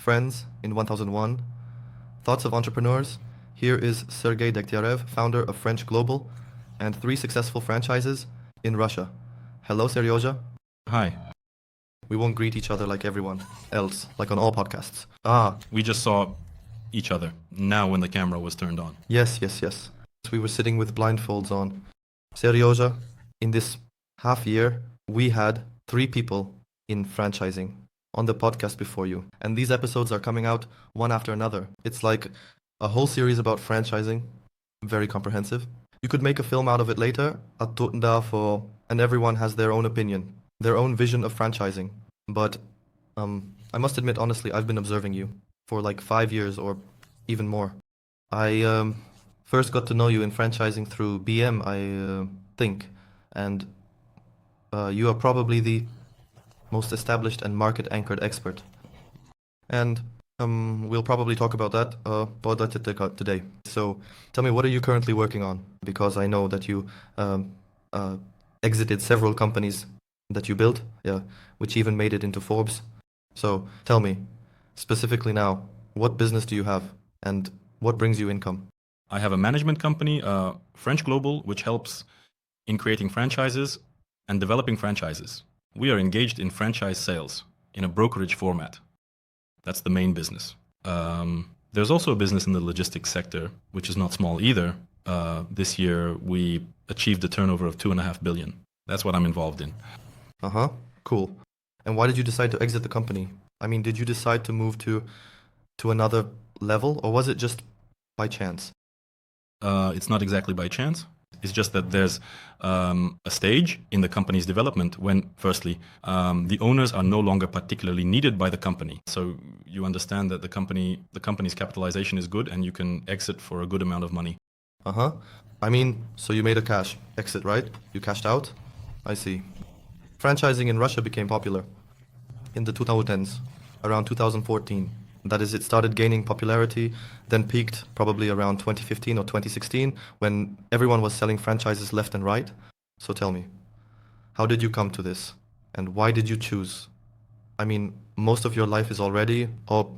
friends in 1001, thoughts of entrepreneurs. Here is Sergey Dektyarev, founder of French Global and 3 successful franchises in Russia. Hello, Seryoja. Hi. We won't greet each other like everyone else, like on all podcasts. We just saw each other now when the camera was turned on. Yes. We were sitting with blindfolds on. Seryoja, in this half year, we had 3 people in franchising on the podcast before you. And these episodes are coming out one after another. It's like a whole series about franchising, very comprehensive. You could make a film out of it later, and everyone has their own opinion, their own vision of franchising. But I must admit, honestly, I've been observing you for like 5 years or even more. I first got to know you in franchising through BM, I think, and you are probably the most established and market-anchored expert. And we'll probably talk about that today. So tell me, what are you currently working on? Because I know that you exited several companies that you built, which even made it into Forbes. So tell me, specifically now, what business do you have and what brings you income? I have a management company, French Global, which helps in creating franchises and developing franchises. We are engaged in franchise sales in a brokerage format. That's the main business. There's also a business in the logistics sector, which is not small either. This year, we achieved a turnover of 2.5 billion. That's what I'm involved in. Cool. And why did you decide to exit the company? I mean, did you decide to move to another level, or was it just by chance? It's not exactly by chance. It's just that there's a stage in the company's development when, firstly, the owners are no longer particularly needed by the company. So you understand that the company's capitalization is good and you can exit for a good amount of money. I mean, so you made a cash exit, right? You cashed out? I see. Franchising in Russia became popular in the 2010s, around 2014. That is, it started gaining popularity, then peaked probably around 2015 or 2016 when everyone was selling franchises left and right. So tell me, how did you come to this? And why did you choose? I mean, most of your life is already all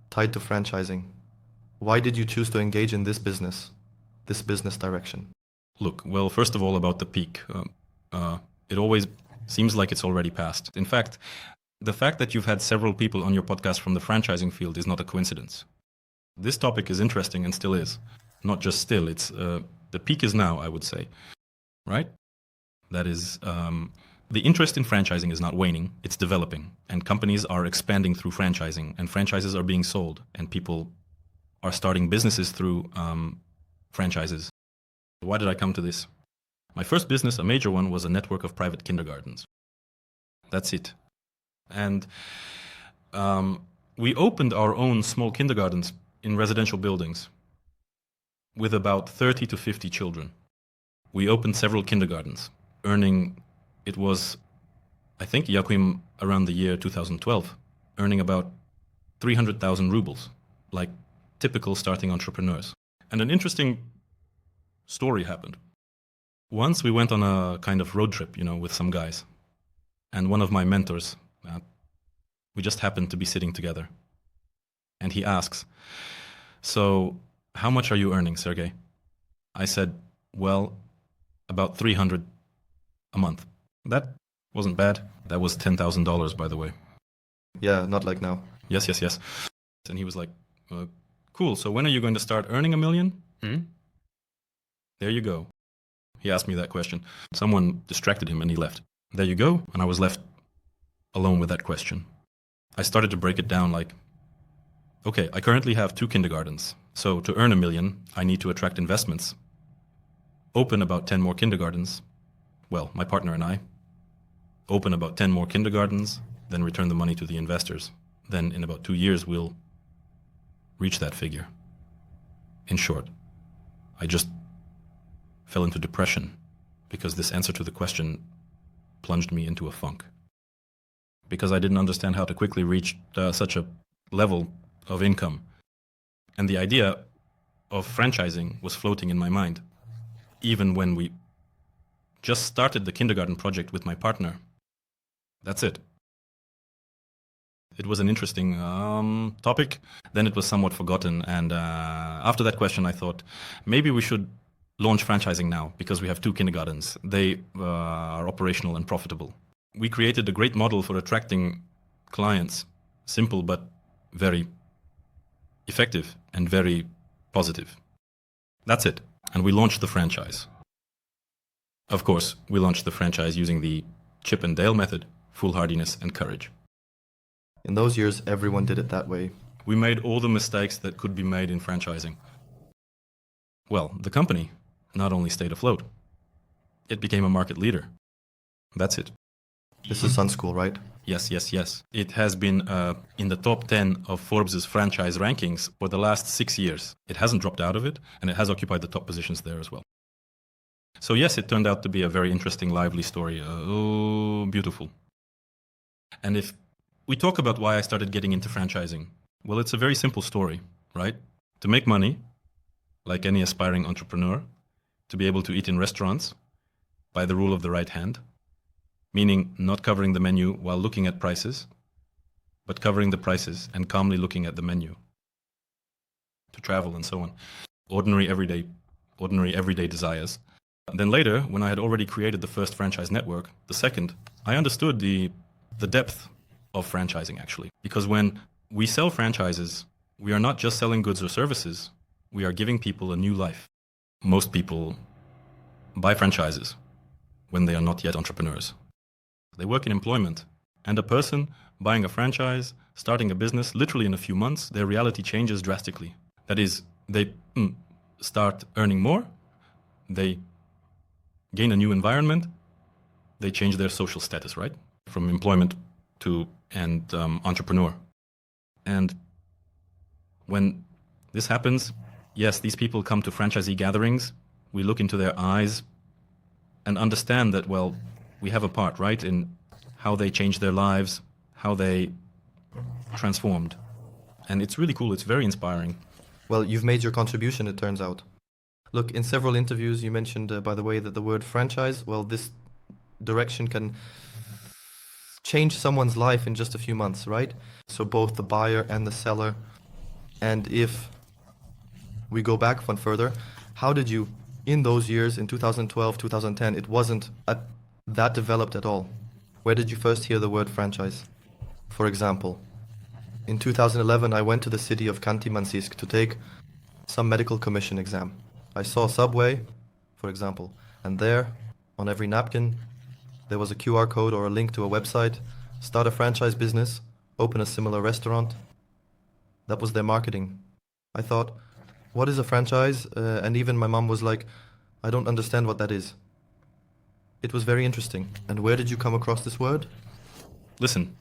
tied to franchising. Why did you choose to engage in this business direction? Look, well, first of all, about the peak. It always seems like it's already passed. In fact, the fact that you've had several people on your podcast from the franchising field is not a coincidence. This topic is interesting and still is. Not just still, it's the peak is now, I would say. Right? That is, the interest in franchising is not waning, it's developing. And companies are expanding through franchising, and franchises are being sold, and people are starting businesses through franchises. Why did I come to this? My first business, a major one, was a network of private kindergartens. That's it. And we opened our own small kindergartens in residential buildings with about 30 to 50 children. We opened several kindergartens, earning, it was, I think, Yakuim, around the year 2012, earning about 300,000 rubles, like typical starting entrepreneurs. And an interesting story happened. Once we went on a kind of road trip, with some guys. And one of my mentors, we just happened to be sitting together. And he asks, "So, how much are you earning, Sergey?" I said, "Well, about 300 a month." That wasn't bad. That was $10,000, by the way. Yeah, not like now. Yes. And he was like, "Cool, so when are you going to start earning $1 million?" There you go. He asked me that question. Someone distracted him and he left. There you go. And I was left alone with that question. I started to break it down like, okay, I currently have 2 kindergartens. So to earn $1 million, I need to attract investments. Open about 10 more kindergartens. Well, my partner and I. Open about 10 more kindergartens, then return the money to the investors. Then in about 2 years, we'll reach that figure. In short, I just fell into depression because this answer to the question plunged me into a funk. Because I didn't understand how to quickly reach such a level of income. And the idea of franchising was floating in my mind. Even when we just started the kindergarten project with my partner. That's it. It was an interesting topic. Then it was somewhat forgotten. And after that question, I thought maybe we should launch franchising now because we have 2 kindergartens. They are operational and profitable. We created a great model for attracting clients. Simple, but very effective and very positive. That's it. And we launched the franchise. Of course, we launched the franchise using the Chip and Dale method, foolhardiness and courage. In those years, everyone did it that way. We made all the mistakes that could be made in franchising. Well, the company not only stayed afloat, it became a market leader. That's it. This is Sun School, right? Yes. It has been in the top 10 of Forbes' franchise rankings for the last 6 years. It hasn't dropped out of it, and it has occupied the top positions there as well. So yes, it turned out to be a very interesting, lively story. Beautiful. And if we talk about why I started getting into franchising, well, it's a very simple story, right? To make money, like any aspiring entrepreneur, to be able to eat in restaurants by the rule of the right hand, meaning not covering the menu while looking at prices, but covering the prices and calmly looking at the menu. To travel and so on. Ordinary everyday desires. Then later, when I had already created the first franchise network, the second, I understood the depth of franchising actually. Because when we sell franchises, we are not just selling goods or services, we are giving people a new life. Most people buy franchises when they are not yet entrepreneurs. They work in employment, and a person buying a franchise, starting a business, literally in a few months, their reality changes drastically. That is, they start earning more, they gain a new environment, they change their social status, right? From employment to entrepreneur. And when this happens, yes, these people come to franchisee gatherings, we look into their eyes and understand that, well, we have a part, right, in how they changed their lives, how they transformed. And it's really cool, it's very inspiring. Well, you've made your contribution, it turns out. Look, in several interviews you mentioned, by the way, that the word franchise, well, this direction can change someone's life in just a few months, right? So both the buyer and the seller. And if we go back one further, how did you, in those years, in 2012, 2010, it wasn't that developed at all. Where did you first hear the word franchise? For example, in 2011, I went to the city of Khanty-Mansiysk to take some medical commission exam. I saw Subway, for example, and there, on every napkin, there was a QR code or a link to a website, start a franchise business, open a similar restaurant. That was their marketing. I thought, what is a franchise? And even my mom was like, I don't understand what that is. It was very interesting. And where did you come across this word? Listen,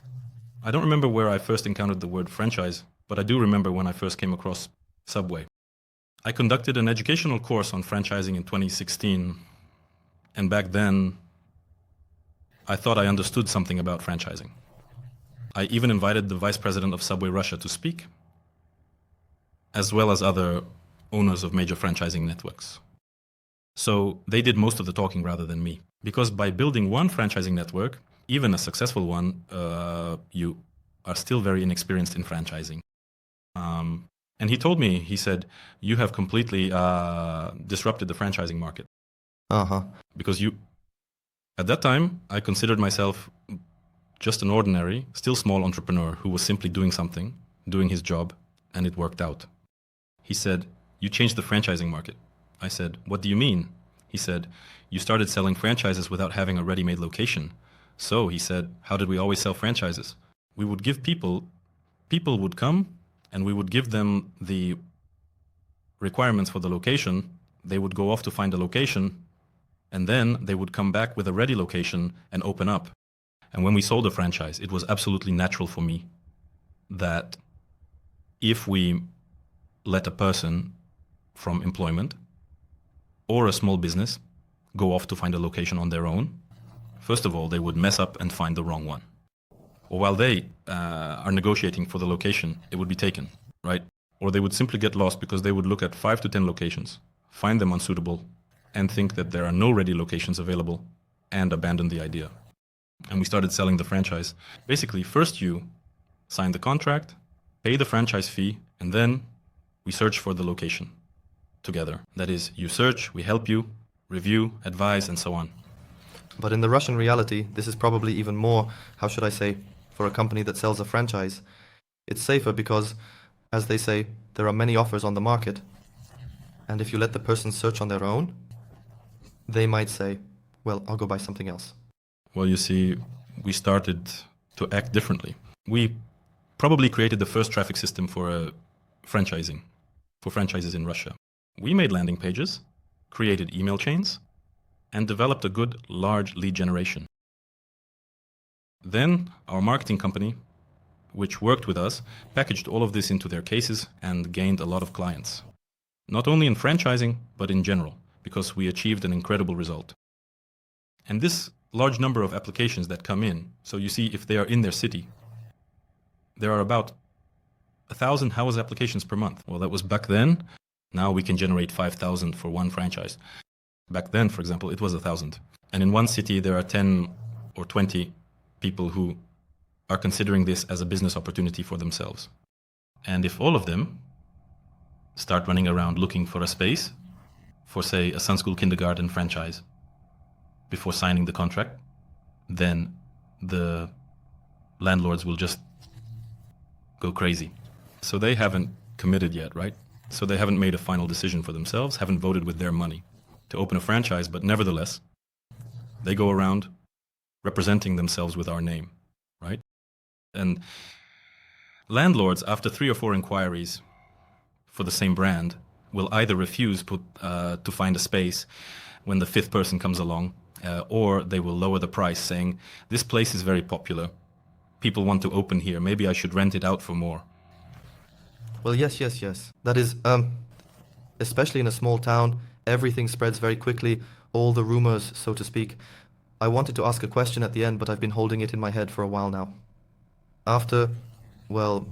I don't remember where I first encountered the word franchise, but I do remember when I first came across Subway. I conducted an educational course on franchising in 2016, and back then, I thought I understood something about franchising. I even invited the vice president of Subway Russia to speak, as well as other owners of major franchising networks. So they did most of the talking rather than me. Because by building one franchising network, even a successful one, you are still very inexperienced in franchising. And he told me, he said, you have completely disrupted the franchising market. Because at that time, I considered myself just an ordinary, still small entrepreneur who was simply doing something, doing his job, and it worked out. He said, you changed the franchising market. I said, what do you mean? He said, you started selling franchises without having a ready-made location. So, he said, how did we always sell franchises? We would give people would come, and we would give them the requirements for the location. They would go off to find a location, and then they would come back with a ready location and open up. And when we sold a franchise, it was absolutely natural for me that if we let a person from employment or a small business go off to find a location on their own, first of all, they would mess up and find the wrong one. Or while they are negotiating for the location, it would be taken, right? Or they would simply get lost because they would look at 5 to 10 locations, find them unsuitable, and think that there are no ready locations available, and abandon the idea. And we started selling the franchise. Basically, first you sign the contract, pay the franchise fee, and then we search for the location together. That is, you search, we help you, review, advise, and so on. But in the Russian reality, this is probably even more, how should I say, for a company that sells a franchise. It's safer because, as they say, there are many offers on the market. And if you let the person search on their own, they might say, well, I'll go buy something else. Well, you see, we started to act differently. We probably created the first traffic system for franchising, for franchises in Russia. We made landing pages, created email chains, and developed a good, large lead generation. Then our marketing company, which worked with us, packaged all of this into their cases and gained a lot of clients. Not only in franchising, but in general, because we achieved an incredible result. And this large number of applications that come in, so you see if they are in their city, there are about 1,000 house applications per month. Well, that was back then. Now we can generate 5,000 for one franchise. Back then, for example, it was 1,000. And in one city, there are 10 or 20 people who are considering this as a business opportunity for themselves. And if all of them start running around looking for a space for, say, a Sun School kindergarten franchise before signing the contract, then the landlords will just go crazy. So they haven't committed yet, right? So they haven't made a final decision for themselves, haven't voted with their money to open a franchise, but nevertheless, they go around representing themselves with our name, right? And landlords, after 3 or 4 inquiries for the same brand, will either refuse to find a space when the 5th person comes along, or they will lower the price, saying, this place is very popular. People want to open here. Maybe I should rent it out for more. Well, yes. That is, especially in a small town, everything spreads very quickly, all the rumors, so to speak. I wanted to ask a question at the end, but I've been holding it in my head for a while now. After, well,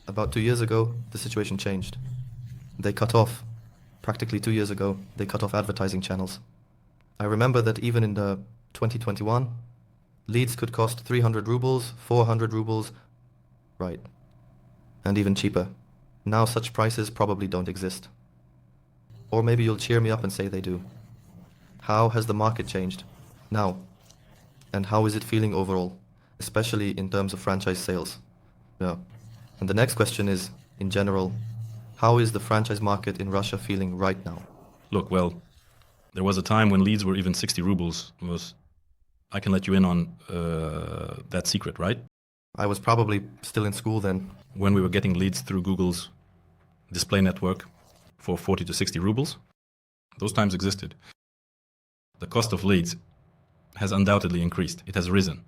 about 2 years ago, the situation changed. They cut off, practically 2 years ago, they cut off advertising channels. I remember that even in the 2021, leads could cost 300 rubles, 400 rubles, right, and even cheaper. Now such prices probably don't exist. Or maybe you'll cheer me up and say they do. How has the market changed now? And how is it feeling overall, especially in terms of franchise sales? Yeah. And the next question is, in general, how is the franchise market in Russia feeling right now? Look, well, there was a time when leads were even 60 rubles. I can let you in on that secret, right? I was probably still in school then. When we were getting leads through Google's display network for 40 to 60 rubles, those times existed. The cost of leads has undoubtedly increased. It has risen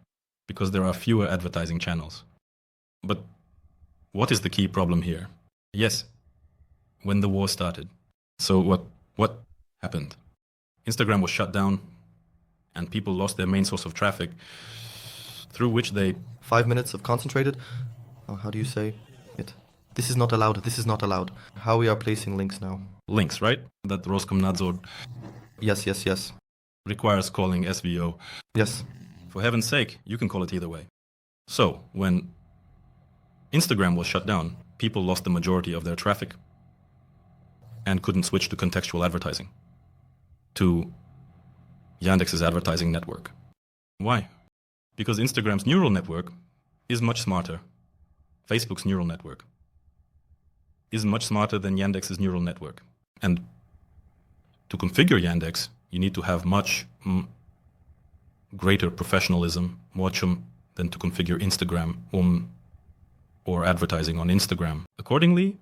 because there are fewer advertising channels. But what is the key problem here? Yes, when the war started. So what happened? Instagram was shut down and people lost their main source of traffic through which they... 5 minutes of concentrated? Oh, how do you say it? This is not allowed. This is not allowed. How we are placing links now? Links, right? That Roskomnadzor... Yes. Requires calling SVO. Yes. For heaven's sake, you can call it either way. So, when Instagram was shut down, people lost the majority of their traffic and couldn't switch to contextual advertising, to Yandex's advertising network. Why? Because Instagram's neural network is much smarter. Facebook's neural network is much smarter than Yandex's neural network. And to configure Yandex, you need to have much greater professionalism, than to configure Instagram or advertising on Instagram. Accordingly,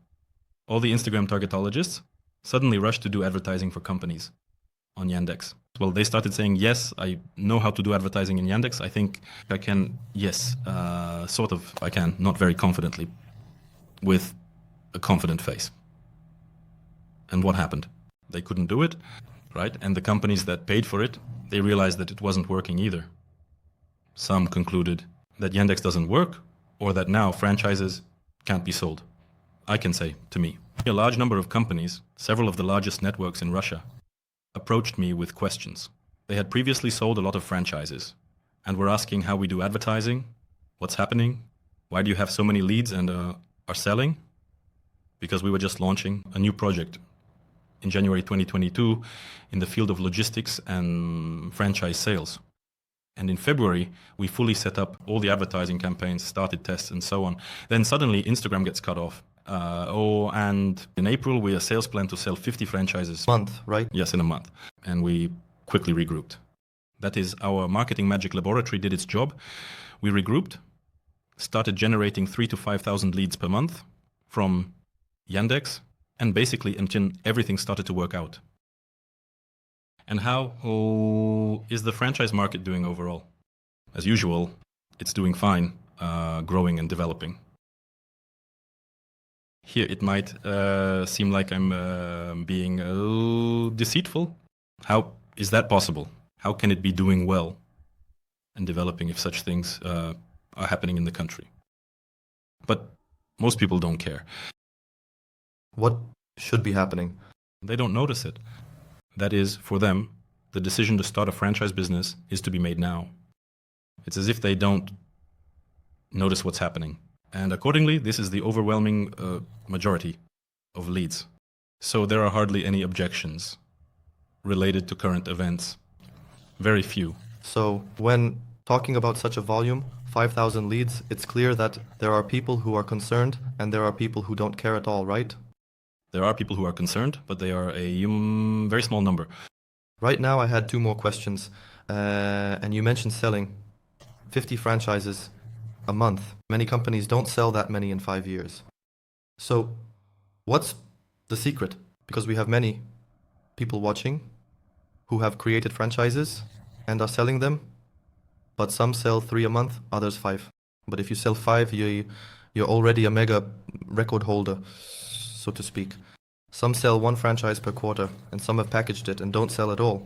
all the Instagram targetologists suddenly rushed to do advertising for companies on Yandex. Well, they started saying, yes, I know how to do advertising in Yandex. I think I can, yes, sort of, I can, not very confidently, with a confident face. And what happened? They couldn't do it, right? And the companies that paid for it, they realized that it wasn't working either. Some concluded that Yandex doesn't work, or that now franchises can't be sold. I can say, to me, a large number of companies, several of the largest networks in Russia, approached me with questions. They had previously sold a lot of franchises and were asking how we do advertising, what's happening, Why do you have so many leads and are selling? Because we were just launching a new project in January 2022 in the field of logistics and franchise sales. And in February, we fully set up all the advertising campaigns, started tests and so on. Then suddenly Instagram gets cut off. And in April, we had a sales plan to sell 50 franchises. Month, right? Yes, in a month. And we quickly regrouped. That is, our marketing magic laboratory did its job. We regrouped, started generating 3,000 to 5,000 leads per month from Yandex, and basically until everything started to work out. And how is the franchise market doing overall? As usual, it's doing fine, growing and developing. Here it might seem like I'm being deceitful. How is that possible? How can it be doing well and developing if such things are happening in the country? But most people don't care. What should be happening? They don't notice it. That is, for them, the decision to start a franchise business is to be made now. It's as if they don't notice what's happening. And accordingly, this is the overwhelming majority of leads. So there are hardly any objections related to current events. Very few. So when talking about such a volume, 5,000 leads, it's clear that there are people who are concerned and there are people who don't care at all, right? There are people who are concerned, but they are a very small number. Right now I had two more questions. And you mentioned selling 50 franchises a month. Many companies don't sell that many in 5 years. So what's the secret? Because we have many people watching who have created franchises and are selling them, but some sell 3 a month, others 5. But if you sell 5, you're already a mega record holder, so to speak. Some sell 1 franchise per quarter, and some have packaged it and don't sell at all.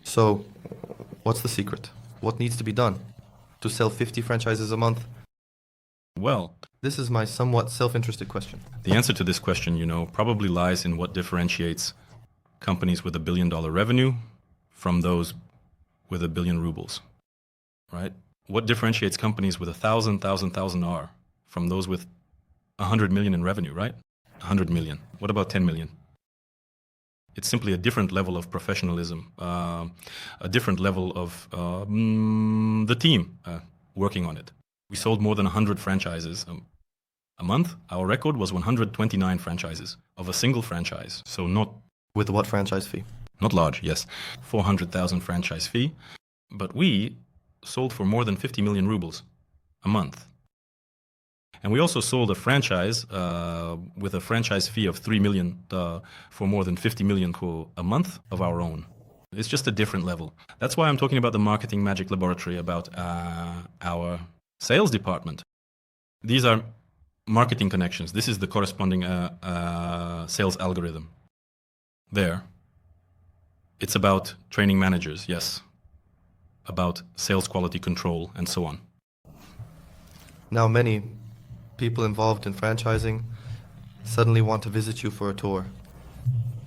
So what's the secret? What needs to be done to sell 50 franchises a month? Well, this is my somewhat self-interested question. The answer to this question, probably lies in what differentiates companies with $1 billion revenue from those with 1 billion rubles, right? What differentiates companies with 1,000 R from those with 100 million in revenue, right? 100 million. What about 10 million? It's simply a different level of professionalism, a different level of the team working on it. We sold more than 100 franchises a month. Our record was 129 franchises of a single franchise. So not... With what franchise fee? Not large, yes. 400,000 franchise fee. But we sold for more than 50 million rubles a month. And we also sold a franchise with a franchise fee of 3 million for more than 50 million a month of our own. It's just a different level. That's why I'm talking about the marketing magic laboratory, about our sales department. These are marketing connections. This is the corresponding sales algorithm. There. It's about training managers, yes. About sales quality control and so on. Now many people involved in franchising suddenly want to visit you for a tour.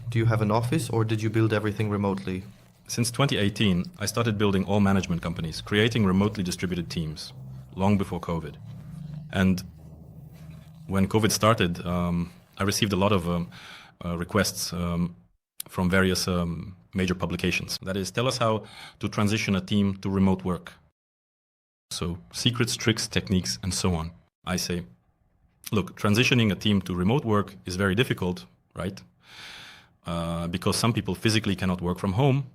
Do you have an office or did you build everything remotely? Since 2018, I started building all management companies, creating remotely distributed teams, long before COVID. And when COVID started, I received a lot of requests from various major publications. That is, tell us how to transition a team to remote work. So secrets, tricks, techniques, and so on. I say, look, transitioning a team to remote work is very difficult, right? Because some people physically cannot work from home.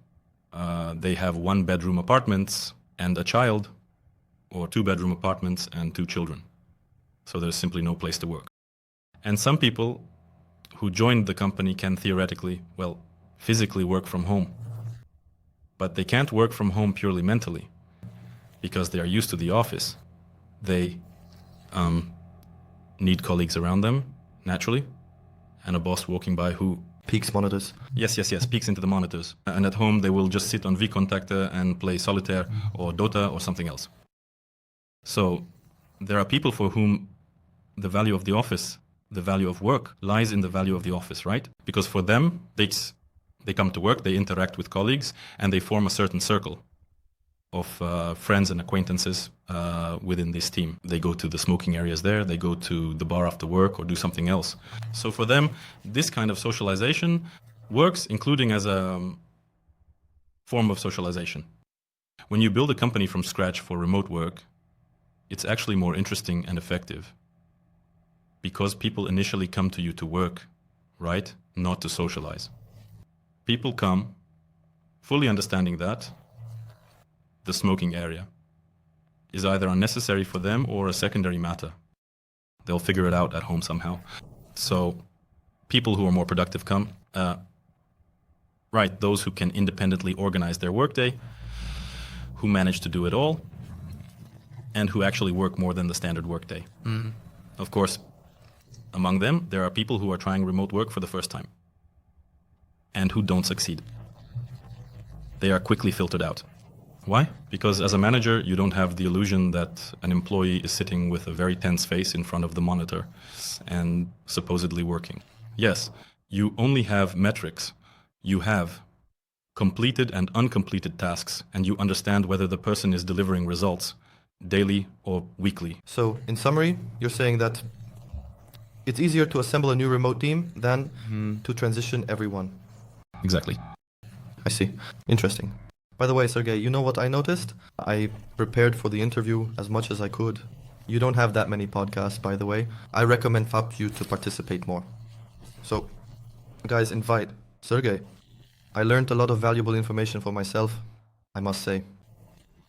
They have 1-bedroom apartments and a child, or 2-bedroom apartments and 2 children. So there's simply no place to work. And some people who joined the company can theoretically, physically work from home. But they can't work from home purely mentally because they are used to the office. They need colleagues around them, naturally, and a boss walking by who... Peeks monitors. Yes, peeks into the monitors. And at home, they will just sit on V-Contactor and play Solitaire or Dota or something else. So there are people for whom the value of the office, the value of work, lies in the value of the office, right? Because for them, they come to work, they interact with colleagues, and they form a certain circle friends and acquaintances within this team. They go to the smoking areas there, they go to the bar after work or do something else. So for them, this kind of socialization works, including as a form of socialization. When you build a company from scratch for remote work, it's actually more interesting and effective because people initially come to you to work, right? Not to socialize. People come fully understanding that the smoking area is either unnecessary for them or a secondary matter. They'll figure it out at home somehow. So people who are more productive come, right, those who can independently organize their workday, who manage to do it all, and who actually work more than the standard workday. Mm. Of course, among them, there are people who are trying remote work for the first time and who don't succeed. They are quickly filtered out. Why? Because as a manager, you don't have the illusion that an employee is sitting with a very tense face in front of the monitor and supposedly working. Yes, you only have metrics. You have completed and uncompleted tasks, and you understand whether the person is delivering results daily or weekly. So, in summary, you're saying that it's easier to assemble a new remote team than to transition everyone. Exactly. I see. Interesting. By the way, Sergey, you know what I noticed? I prepared for the interview as much as I could. You don't have that many podcasts, by the way. I recommend you to participate more. So, guys, invite Sergey. I learned a lot of valuable information for myself, I must say.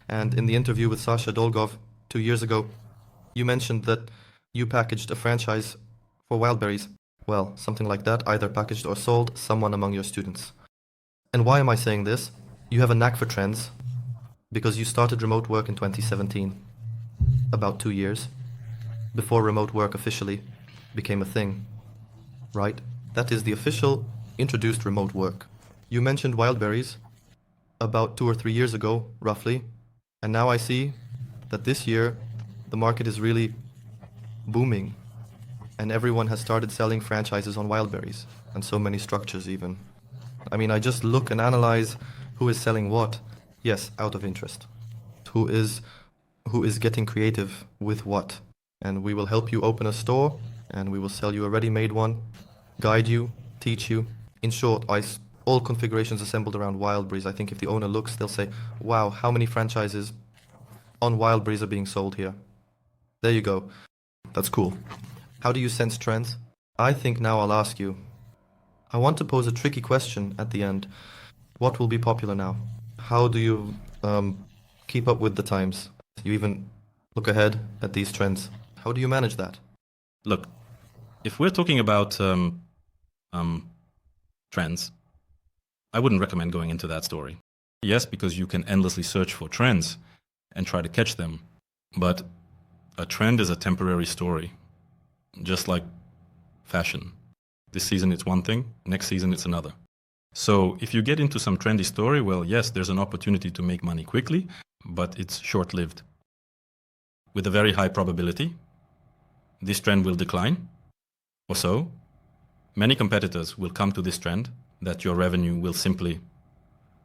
And in the interview with Sasha Dolgov 2 years ago, you mentioned that you packaged a franchise for Wildberries. Well, something like that, either packaged or sold someone among your students. And why am I saying this? You have a knack for trends because you started remote work in 2017, about 2 years, before remote work officially became a thing, right? That is the official introduced remote work. You mentioned Wildberries about 2 or 3 years ago, roughly, and now I see that this year the market is really booming and everyone has started selling franchises on Wildberries and so many structures even. I mean, I just look and analyze who is selling what. Yes, out of interest. Who is getting creative with what. And we will help you open a store and we will sell you a ready-made one, guide you, teach you. In short, all configurations assembled around Wildberries. I think if the owner looks, they'll say, wow, how many franchises on Wildberries are being sold here? There you go. That's cool. How do you sense trends? I think now I'll ask you. I want to pose a tricky question at the end. What will be popular now? How do you keep up with the times? You even look ahead at these trends. How do you manage that? Look, if we're talking about trends, I wouldn't recommend going into that story. Yes, because you can endlessly search for trends and try to catch them. But a trend is a temporary story, just like fashion. This season it's one thing, next season it's another. So if you get into some trendy story, well, yes, there's an opportunity to make money quickly, but it's short-lived. With a very high probability, this trend will decline, or so. Many competitors will come to this trend that your revenue will simply,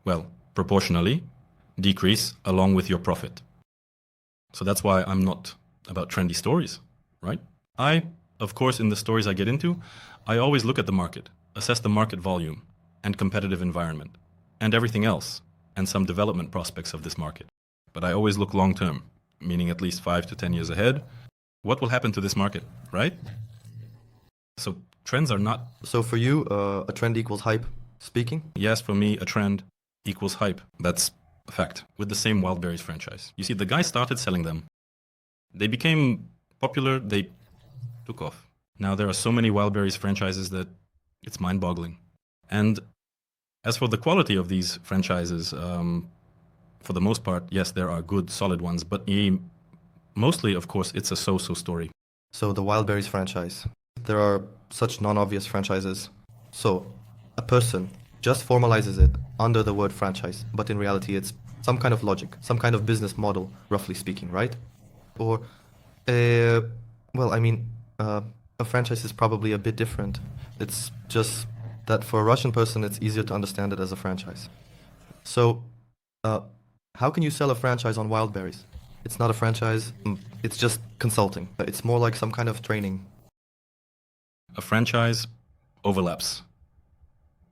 well, proportionally decrease along with your profit. So that's why I'm not about trendy stories, right? Of course, in the stories I get into, I always look at the market, assess the market volume and competitive environment, and everything else, and some development prospects of this market. But I always look long-term, meaning at least 5 to 10 years ahead. What will happen to this market, right? So trends are not... So for you, a trend equals hype, speaking? Yes, for me, a trend equals hype. That's a fact. With the same Wildberries franchise. You see, the guy started selling them. They became popular, they took off. Now there are so many Wildberries franchises that it's mind-boggling. And as for the quality of these franchises, for the most part, yes, there are good, solid ones, but mostly, of course, it's a so-so story. So the Wildberries franchise. There are such non-obvious franchises. So a person just formalizes it under the word franchise, but in reality it's some kind of logic, some kind of business model, roughly speaking, right? Or, a franchise is probably a bit different. It's just that for a Russian person, it's easier to understand it as a franchise. So, How can you sell a franchise on Wildberries? It's not a franchise, it's just consulting. It's more like some kind of training. A franchise overlaps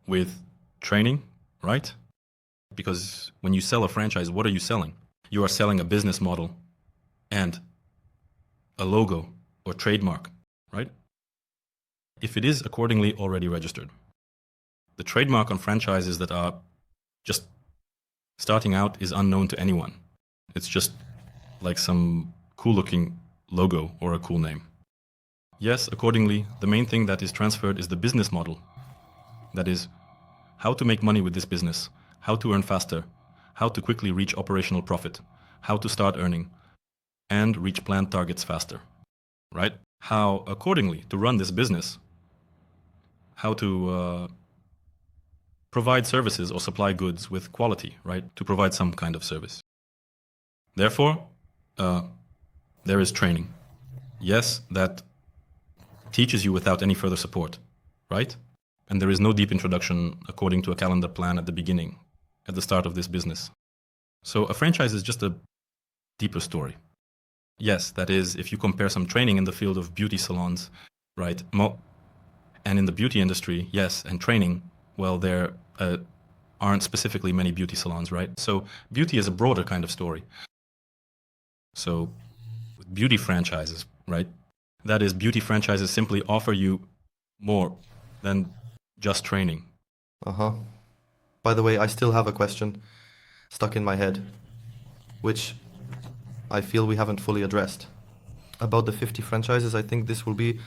with training, right? Because when you sell a franchise, what are you selling? You are selling a business model and a logo or trademark, right? If it is accordingly already registered. The trademark on franchises that are just starting out is unknown to anyone. It's just like some cool looking logo or a cool name. Yes, accordingly, the main thing that is transferred is the business model. That is, how to make money with this business, how to earn faster, how to quickly reach operational profit, how to start earning, and reach planned targets faster, right? How, accordingly, to run this business, how to provide services or supply goods with quality, right? To provide some kind of service. Therefore, there is training. Yes, that teaches you without any further support, right? And there is no deep introduction according to a calendar plan at the beginning, at the start of this business. So a franchise is just a deeper story. Yes, that is, if you compare some training in the field of beauty salons, right? And in the beauty industry, yes, and training, well, there aren't specifically many beauty salons, right? So beauty is a broader kind of story. So with beauty franchises, right? That is, beauty franchises simply offer you more than just training. By the way, I still have a question stuck in my head, which I feel we haven't fully addressed. About the 50 franchises, I think this will be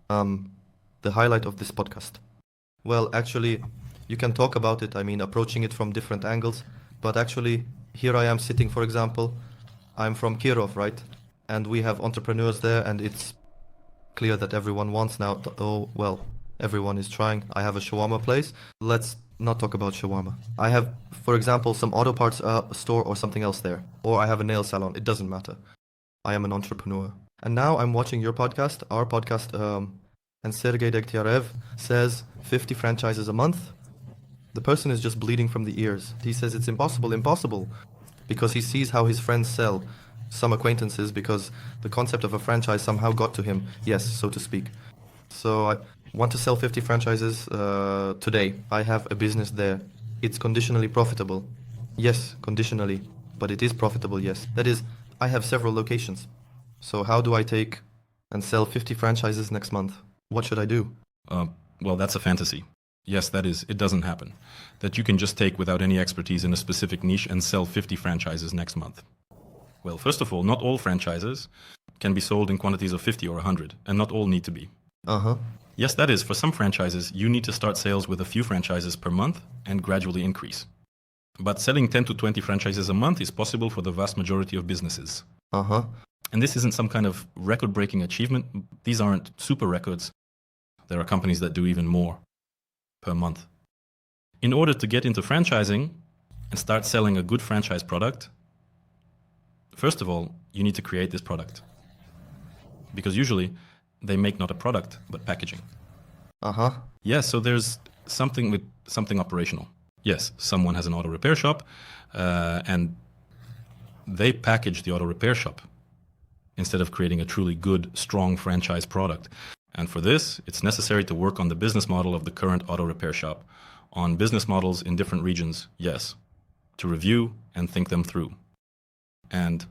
the highlight of this podcast. Well, actually, you can talk about it, approaching it from different angles, but actually, here I am sitting, for example, I'm from Kirov, right? And we have entrepreneurs there, and it's clear that everyone wants now, everyone is trying. I have a shawarma place. Let's not talk about shawarma. I have, for example, some auto parts store or something else there. Or I have a nail salon. It doesn't matter. I am an entrepreneur. And now I'm watching your podcast, our podcast, and Sergei Dektyarev says 50 franchises a month. The person is just bleeding from the ears. He says it's impossible, because he sees how his friends sell, some acquaintances, because the concept of a franchise somehow got to him, yes, so to speak. So I want to sell 50 franchises today. I have a business there. It's conditionally profitable. Yes, conditionally, but it is profitable, yes. That is, I have several locations. So how do I take and sell 50 franchises next month? What should I do? Well, that's a fantasy. Yes, that is, it doesn't happen. That you can just take without any expertise in a specific niche and sell 50 franchises next month. Well, first of all, not all franchises can be sold in quantities of 50 or 100, and not all need to be. Yes, that is, for some franchises, you need to start sales with a few franchises per month and gradually increase. But selling 10 to 20 franchises a month is possible for the vast majority of businesses. And this isn't some kind of record-breaking achievement. These aren't super records. There are companies that do even more per month. In order to get into franchising and start selling a good franchise product, first of all, you need to create this product. Because usually they make not a product, but packaging. Yes, so there's something operational. Yes, someone has an auto repair shop, and they package the auto repair shop instead of creating a truly good, strong franchise product. And for this, it's necessary to work on the business model of the current auto repair shop, on business models in different regions, yes, to review and think them through. And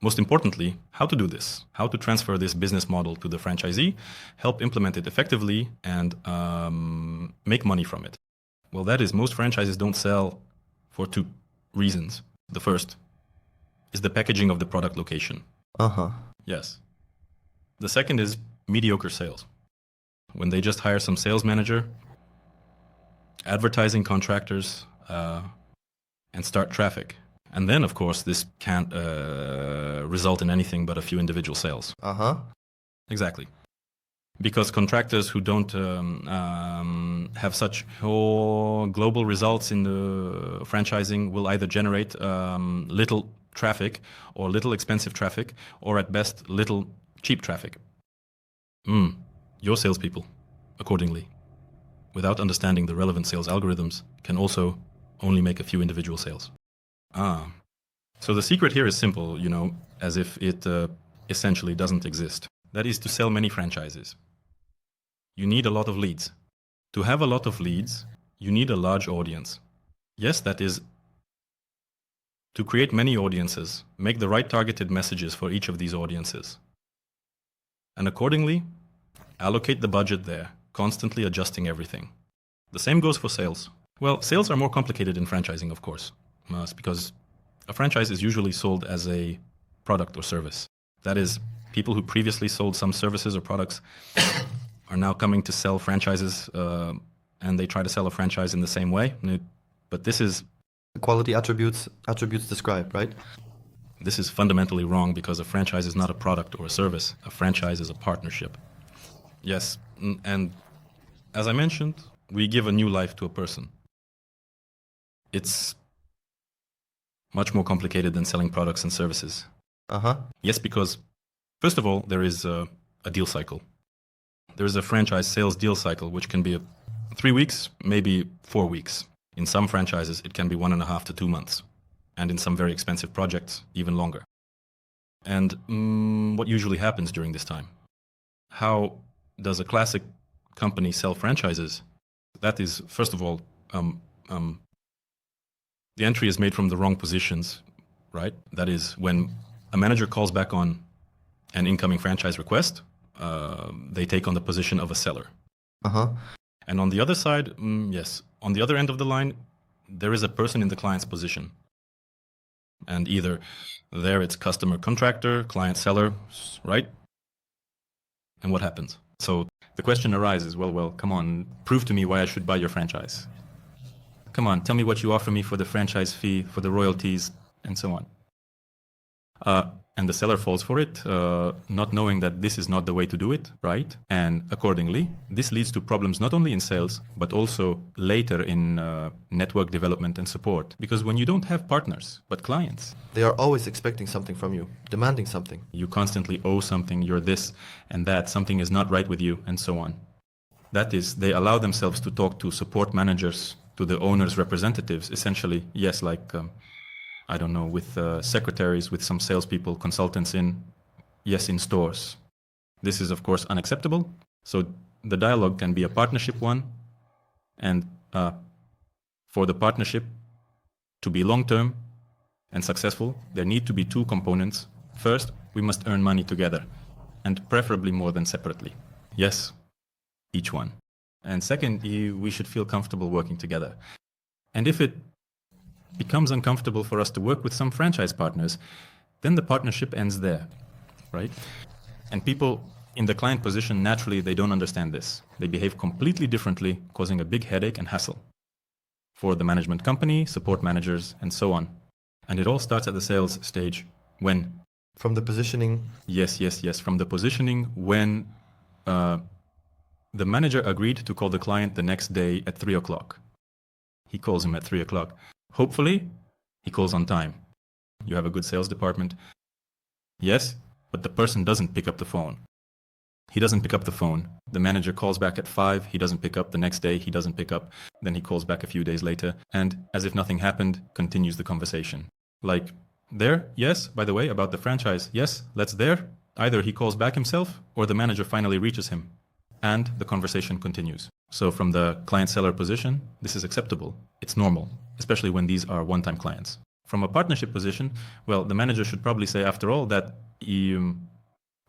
most importantly, how to do this, how to transfer this business model to the franchisee, help implement it effectively, and make money from it. Well, that is, most franchises don't sell for two reasons. The first is the packaging of the product location. Yes. The second is mediocre sales. When they just hire some sales manager, advertising contractors, and start traffic. And then, of course, this can't result in anything but a few individual sales. Exactly. Because contractors who don't have such global results in the franchising will either generate little traffic or little expensive traffic, or at best, little cheap traffic. Your salespeople, accordingly, without understanding the relevant sales algorithms, can also only make a few individual sales. So the secret here is simple, as if it essentially doesn't exist. That is to sell many franchises. You need a lot of leads. To have a lot of leads, you need a large audience. Yes, that is to create many audiences, make the right targeted messages for each of these audiences. And accordingly, allocate the budget there, constantly adjusting everything. The same goes for sales. Well, sales are more complicated in franchising, of course, because a franchise is usually sold as a product or service. That is, people who previously sold some services or products are now coming to sell franchises, and they try to sell a franchise in the same way. But this is quality attributes described, right? This is fundamentally wrong because a franchise is not a product or a service. A franchise is a partnership. Yes, and as I mentioned, we give a new life to a person. It's much more complicated than selling products and services. Yes, because first of all, there is a deal cycle. There is a franchise sales deal cycle, which can be 3 weeks, maybe 4 weeks. In some franchises, it can be 1.5 to 2 months. And in some very expensive projects, even longer. And what usually happens during this time? How does a classic company sell franchises? That is, first of all, the entry is made from the wrong positions, right? That is, when a manager calls back on an incoming franchise request, they take on the position of a seller. And on the other side, yes, on the other end of the line, there is a person in the client's position. And either there it's customer contractor, client seller, right? And what happens? So the question arises, well, come on, prove to me why I should buy your franchise. Come on, tell me what you offer me for the franchise fee, for the royalties, and so on. And the seller falls for it, not knowing that this is not the way to do it, right? And accordingly, this leads to problems not only in sales, but also later in network development and support. Because when you don't have partners, but clients, they are always expecting something from you, demanding something. You constantly owe something, you're this and that, something is not right with you, and so on. That is, they allow themselves to talk to support managers, to the owner's representatives, essentially, yes, like... I don't know, with secretaries, with some salespeople, consultants in stores. This is, of course, unacceptable. So the dialogue can be a partnership one. And for the partnership to be long-term and successful, there need to be two components. First, we must earn money together, and preferably more than separately. Yes, each one. And second, we should feel comfortable working together. And if it becomes uncomfortable for us to work with some franchise partners, then the partnership ends there, right? And people in the client position, naturally, they don't understand this. They behave completely differently, causing a big headache and hassle for the management company, support managers, and so on. And it all starts at the sales stage when... From the positioning? Yes. From the positioning when the manager agreed to call the client the next day at 3 o'clock. He calls him at 3 o'clock. Hopefully, he calls on time. You have a good sales department. Yes, but the person doesn't pick up the phone. He doesn't pick up the phone. The manager calls back at 5. He doesn't pick up. The next day, he doesn't pick up. Then he calls back a few days later. And as if nothing happened, continues the conversation. Like, there, yes, by the way, about the franchise. Yes, let's there. Either he calls back himself or the manager finally reaches him. And the conversation continues. So from the client-seller position, this is acceptable. It's normal, especially when these are one-time clients. From a partnership position, well, the manager should probably say, after all, that,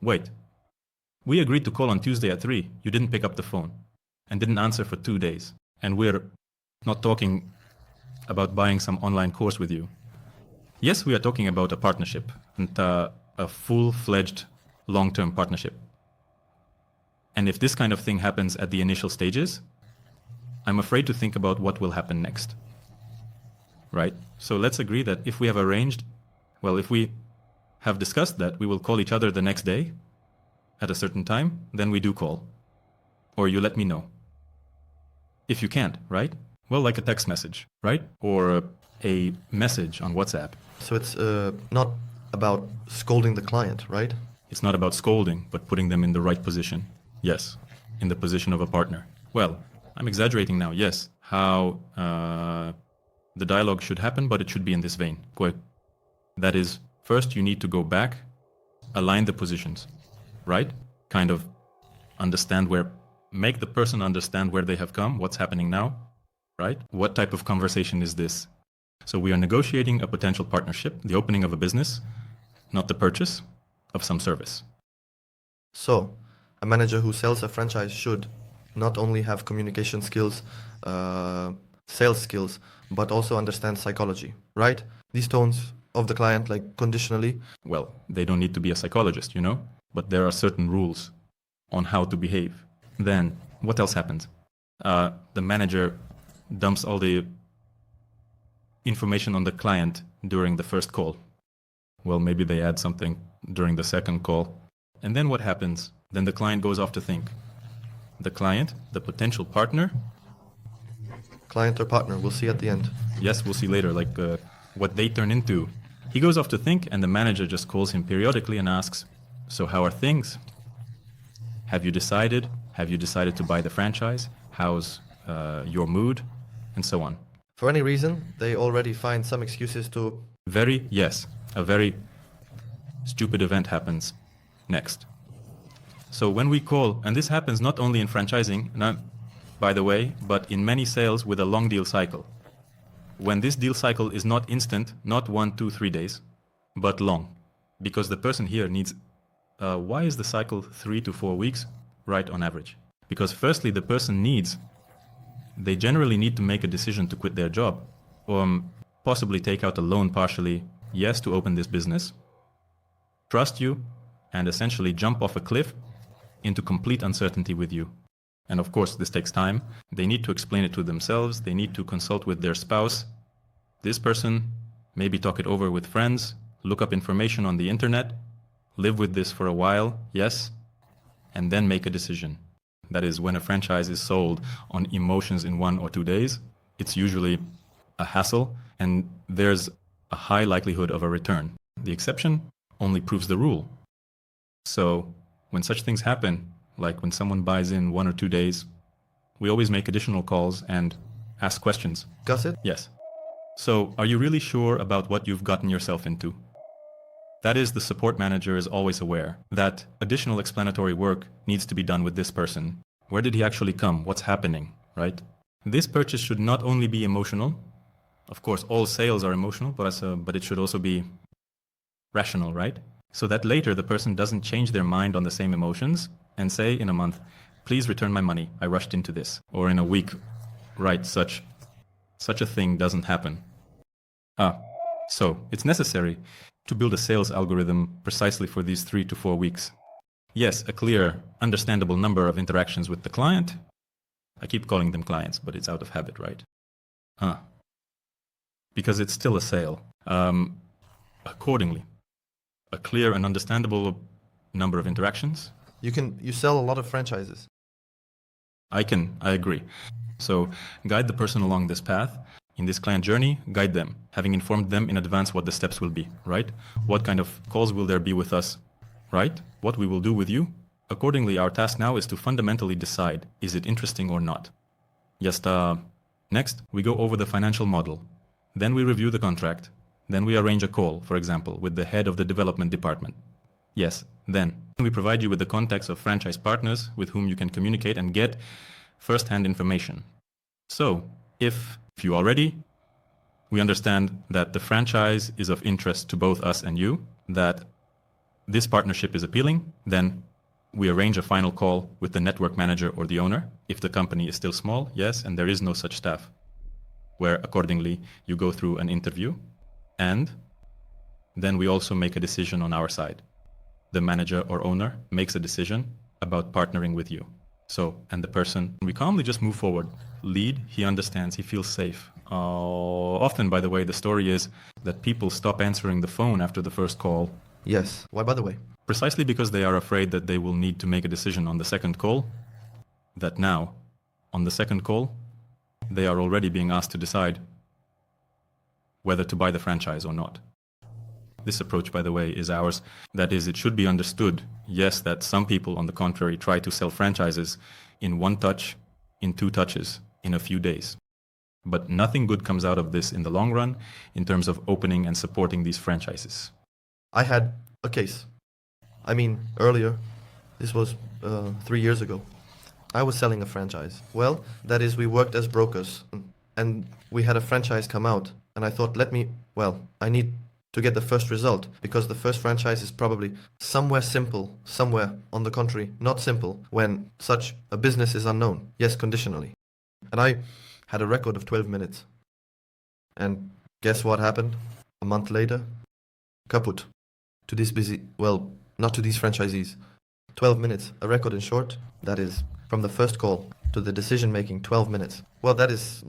wait, we agreed to call on Tuesday at 3. You didn't pick up the phone and didn't answer for 2 days. And we're not talking about buying some online course with you. Yes, we are talking about a partnership and a full-fledged long-term partnership. And if this kind of thing happens at the initial stages, I'm afraid to think about what will happen next. Right? So let's agree that if we have arranged, well, if we have discussed that we will call each other the next day at a certain time, then we do call. Or you let me know. If you can't, right? Well, like a text message, right? Or a message on WhatsApp. So it's not about scolding the client, right? It's not about scolding, but putting them in the right position. Yes, in the position of a partner. Well, I'm exaggerating now, yes, how the dialogue should happen, but it should be in this vein. That is, first you need to go back, align the positions, right? Kind of make the person understand where they have come, what's happening now, right? What type of conversation is this? So we are negotiating a potential partnership, the opening of a business, not the purchase of some service. So, a manager who sells a franchise should not only have communication skills, sales skills, but also understand psychology, right? These tones of the client, like conditionally. Well, they don't need to be a psychologist, but there are certain rules on how to behave. Then, what else happens? The manager dumps all the information on the client during the first call. Well, maybe they add something during the second call. And then what happens? Then the client goes off to think. The client, the potential partner. Client or partner, we'll see at the end. Yes, we'll see later, what they turn into. He goes off to think, and the manager just calls him periodically and asks, so how are things? Have you decided? Have you decided to buy the franchise? How's your mood? And so on. For any reason, they already find some excuses to... A very stupid event happens next. So when we call, and this happens not only in franchising, by the way, but in many sales with a long deal cycle. When this deal cycle is not instant, not 1, 2, 3 days, but long. Because the person here needs... why is the cycle 3 to 4 weeks? Right, on average. Because firstly, the person they generally need to make a decision to quit their job, or possibly take out a loan partially, yes, to open this business, trust you, and essentially jump off a cliff into complete uncertainty with you. And of course, this takes time. They need to explain it to themselves. They need to consult with their spouse. This person, maybe talk it over with friends, look up information on the internet, live with this for a while, yes, and then make a decision. That is, when a franchise is sold on emotions in 1 or 2 days, it's usually a hassle, and there's a high likelihood of a return. The exception only proves the rule. So when such things happen, like when someone buys in 1 or 2 days, we always make additional calls and ask questions. Got it? Yes. So are you really sure about what you've gotten yourself into? That is, the support manager is always aware that additional explanatory work needs to be done with this person. Where did he actually come? What's happening, right? This purchase should not only be emotional. Of course, all sales are emotional, but it should also be rational, right? So that later the person doesn't change their mind on the same emotions and say in a month, please return my money, I rushed into this. Or in a week, right, such a thing doesn't happen. So it's necessary to build a sales algorithm precisely for these 3 to 4 weeks. Yes, a clear, understandable number of interactions with the client. I keep calling them clients, but it's out of habit, right? Because it's still a sale. Accordingly, a clear and understandable number of interactions. You sell a lot of franchises. I agree. So guide the person along this path. In this client journey, guide them, having informed them in advance what the steps will be, right? What kind of calls will there be with us, right? What we will do with you. Accordingly, our task now is to fundamentally decide, is it interesting or not? Next, we go over the financial model. Then we review the contract. Then we arrange a call, for example, with the head of the development department. Yes, then we provide you with the contacts of franchise partners with whom you can communicate and get first-hand information. So, if you are ready, we understand that the franchise is of interest to both us and you, that this partnership is appealing, then we arrange a final call with the network manager or the owner, if the company is still small, yes, and there is no such staff, where accordingly you go through an interview, and then we also make a decision on our side. The manager or owner makes a decision about partnering with you. So, and the person, we calmly just move forward. Lead, he understands, he feels safe. Often, by the way, the story is that people stop answering the phone after the first call. Yes. Why, by the way? Precisely because they are afraid that they will need to make a decision on the second call. That now, on the second call, they are already being asked to decide whether to buy the franchise or not. This approach, by the way, is ours. That is, it should be understood, yes, that some people, on the contrary, try to sell franchises in 1 touch, in 2 touches, in a few days. But nothing good comes out of this in the long run in terms of opening and supporting these franchises. I had a case. I mean, earlier, this was 3 years ago. I was selling a franchise. Well, that is, we worked as brokers, and we had a franchise come out, and I thought, I need to get the first result, because the first franchise is probably somewhere simple, somewhere, on the contrary, not simple, when such a business is unknown. Yes, conditionally. And I had a record of 12 minutes. And guess what happened? A month later, kaput. To this not to these franchisees. 12 minutes, a record in short, that is, from the first call to the decision making, 12 minutes. Well, that is,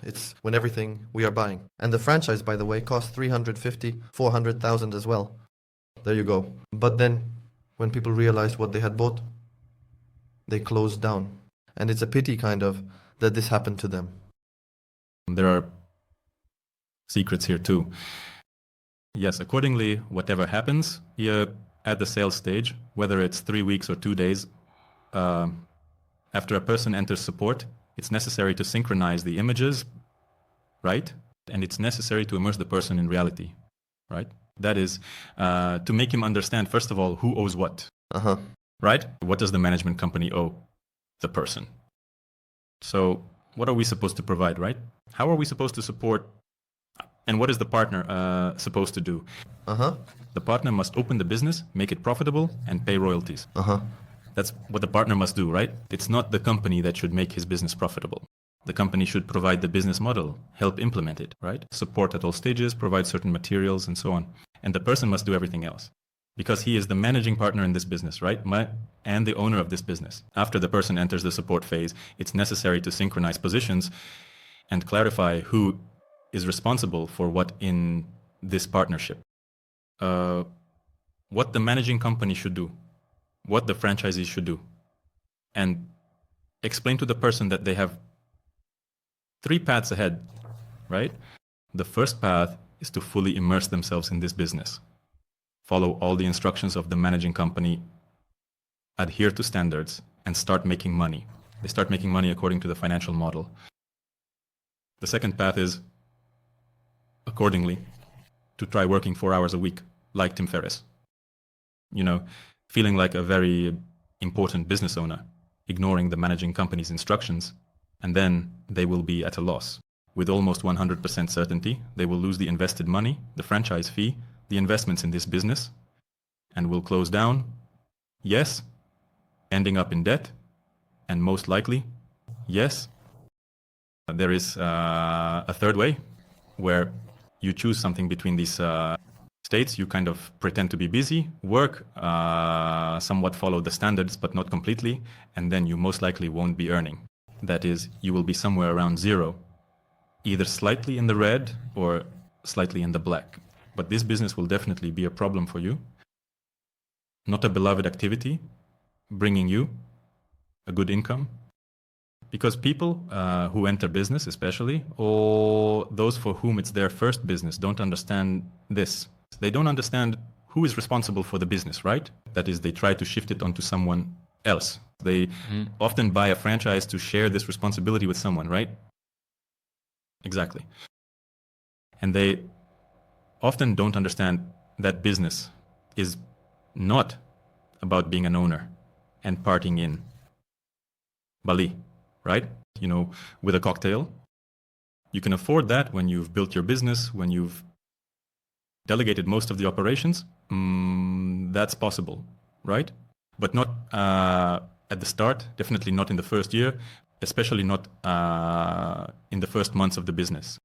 it's when everything we are buying. And the franchise, by the way, cost 350, 400,000 as well. There you go. But then, when people realized what they had bought, they closed down. And it's a pity, kind of, that this happened to them. There are secrets here too. Yes, accordingly, whatever happens here at the sales stage, whether it's 3 weeks or 2 days, after a person enters support, it's necessary to synchronize the images, right? And it's necessary to immerse the person in reality, right? That is, to make him understand, first of all, who owes what, right? What does the management company owe the person? So what are we supposed to provide, right? How are we supposed to support? And what is the partner supposed to do? The partner must open the business, make it profitable, and pay royalties. That's what the partner must do, right? It's not the company that should make his business profitable. The company should provide the business model, help implement it, right? Support at all stages, provide certain materials, and so on. And the person must do everything else, because he is the managing partner in this business, right? And the owner of this business. After the person enters the support phase, it's necessary to synchronize positions and clarify who is responsible for what in this partnership. What the managing company should do, what the franchisees should do, and explain to the person that they have 3 paths ahead, right? The first path is to fully immerse themselves in this business, follow all the instructions of the managing company, adhere to standards, and start making money. They start making money according to the financial model. The second path is, accordingly, to try working 4 hours a week, like Tim Ferriss. Feeling like a very important business owner, ignoring the managing company's instructions, and then they will be at a loss. With almost 100% certainty, they will lose the invested money, the franchise fee, the investments in this business, and will close down, yes, ending up in debt, and most likely, yes, there is a third way, where you choose something between these states. You kind of pretend to be busy, work, somewhat follow the standards, but not completely, and then you most likely won't be earning. That is, you will be somewhere around zero, either slightly in the red or slightly in the black. But this business will definitely be a problem for you. Not a beloved activity, bringing you a good income. Because people who enter business especially, or those for whom it's their first business, don't understand this. They don't understand who is responsible for the business, right? That is, they try to shift it onto someone else. They often buy a franchise to share this responsibility with someone, right? Exactly. And they often don't understand that business is not about being an owner and partying in Bali, right? With a cocktail. You can afford that when you've built your business, when you've delegated most of the operations. That's possible, right? But not at the start, definitely not in the first year, especially not in the first months of the business.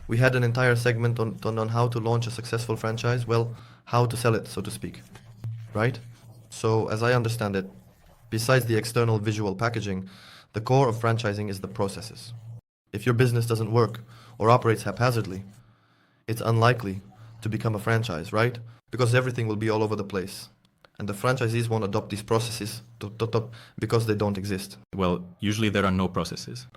We had an entire segment on how to launch a successful franchise, how to sell it, so to speak, right? So, as I understand it, besides the external visual packaging, the core of franchising is the processes. If your business doesn't work or operates haphazardly, it's unlikely to become a franchise, right? Because everything will be all over the place. And the franchisees won't adopt these processes because they don't exist. Well, usually there are no processes.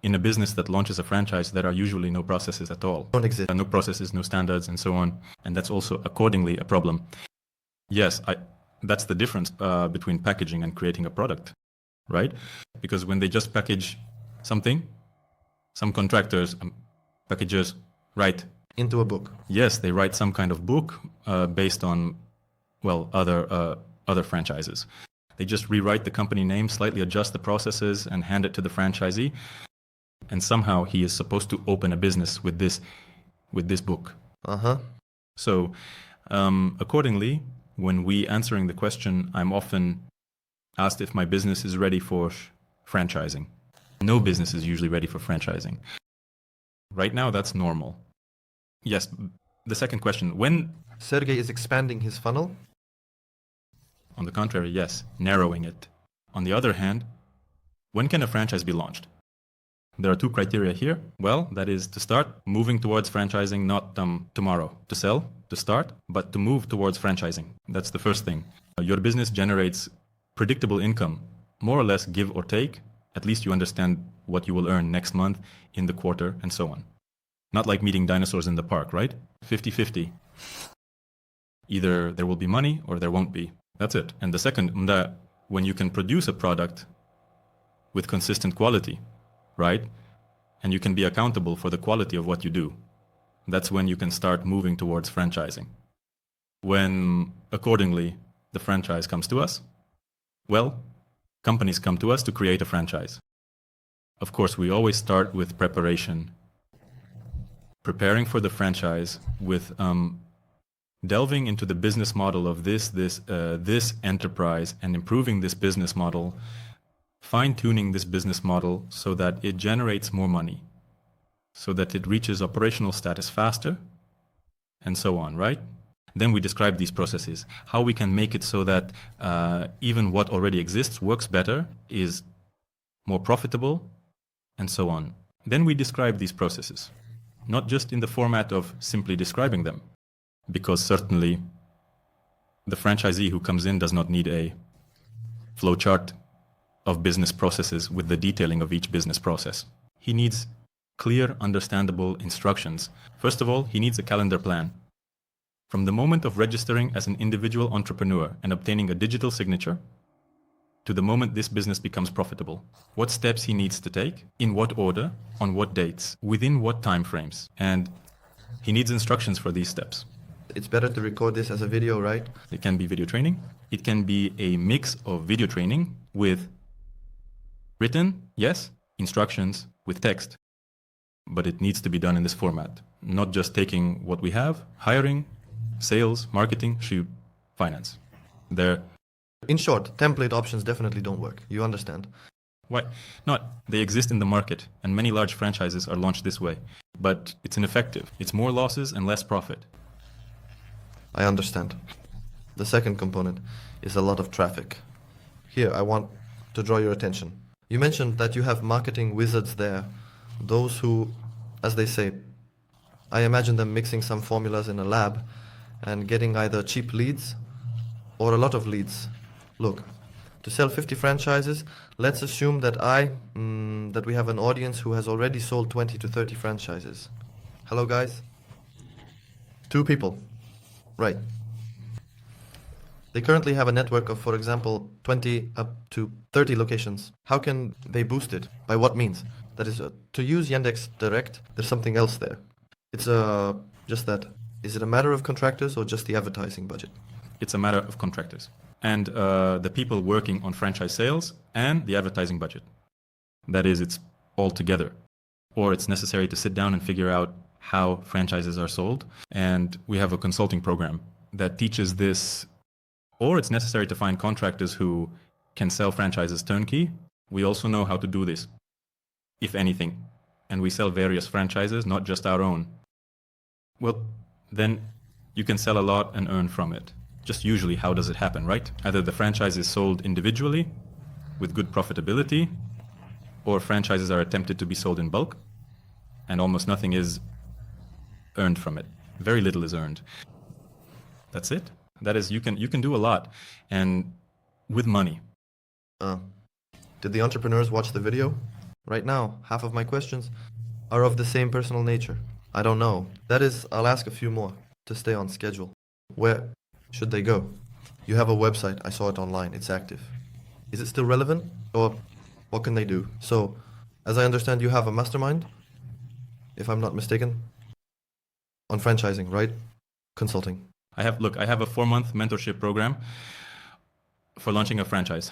In a business that launches a franchise, there are usually no processes at all. Don't exist. There are no processes, no standards, and so on. And that's also accordingly a problem. Yes, that's the difference between packaging and creating a product, right? Because when they just package something, Some contractors, packagers write into a book. Yes, they write some kind of book based on, well, other franchises. They just rewrite the company name, slightly adjust the processes, and hand it to the franchisee. And somehow he is supposed to open a business with this book. So, accordingly, when we answering the question, I'm often asked if my business is ready for franchising. No business is usually ready for franchising. Right now, that's normal. Yes, the second question, when... Sergey is expanding his funnel? On the contrary, yes, narrowing it. On the other hand, when can a franchise be launched? There are two criteria here. Well, that is to start moving towards franchising, not tomorrow. To sell, to start, but to move towards franchising. That's the first thing. Your business generates predictable income, more or less give or take. At least you understand what you will earn next month, in the quarter, and so on. Not like meeting dinosaurs in the park, right? 50-50. Either there will be money or there won't be. That's it. And the second, when you can produce a product with consistent quality, right? And you can be accountable for the quality of what you do. That's when you can start moving towards franchising. When, accordingly, the franchise comes to us, well, companies come to us to create a franchise. Of course, we always start with preparation. Preparing for the franchise with delving into the business model of this enterprise and improving this business model, fine-tuning this business model so that it generates more money, so that it reaches operational status faster, and so on, right? Then we describe these processes, how we can make it so that even what already exists works better, is more profitable, and so on. Then we describe these processes, not just in the format of simply describing them, because certainly the franchisee who comes in does not need a flowchart of business processes with the detailing of each business process. He needs clear, understandable instructions. First of all, he needs a calendar plan. From the moment of registering as an individual entrepreneur and obtaining a digital signature, to the moment this business becomes profitable. What steps he needs to take, in what order, on what dates, within what time frames, and he needs instructions for these steps. It's better to record this as a video, right? It can be video training. It can be a mix of video training with written, yes, instructions with text. But it needs to be done in this format, not just taking what we have, hiring, sales, marketing, shoot, finance. In short, template options definitely don't work. You understand? Why not? They exist in the market, and many large franchises are launched this way. But it's ineffective. It's more losses and less profit. I understand. The second component is a lot of traffic. Here, I want to draw your attention. You mentioned that you have marketing wizards there. Those who, as they say, I imagine them mixing some formulas in a lab and getting either cheap leads or a lot of leads. Look, to sell 50 franchises, let's assume that that we have an audience who has already sold 20 to 30 franchises. Hello, guys? 2 people. Right. They currently have a network of, for example, 20 up to 30 locations. How can they boost it? By what means? That is, to use Yandex Direct, there's something else there. It's just that. Is it a matter of contractors or just the advertising budget? It's a matter of contractors and the people working on franchise sales and the advertising budget. That is, it's all together. Or it's necessary to sit down and figure out how franchises are sold. And we have a consulting program that teaches this. Or it's necessary to find contractors who can sell franchises turnkey. We also know how to do this, if anything. And we sell various franchises, not just our own. Well, then you can sell a lot and earn from it. Just usually, how does it happen, right? Either the franchise is sold individually with good profitability, or franchises are attempted to be sold in bulk, and almost nothing is earned from it. Very little is earned. That's it. That is, you can do a lot, and with money. Did the entrepreneurs watch the video? Right now, half of my questions are of the same personal nature. I don't know. That is, I'll ask a few more to stay on schedule. Where should they go? You have a website. I saw it online. It's active. Is it still relevant? Or what can they do? So, as I understand, you have a mastermind. if I'm not mistaken, on franchising, right? Consulting. I have a 4-month mentorship program for launching a franchise.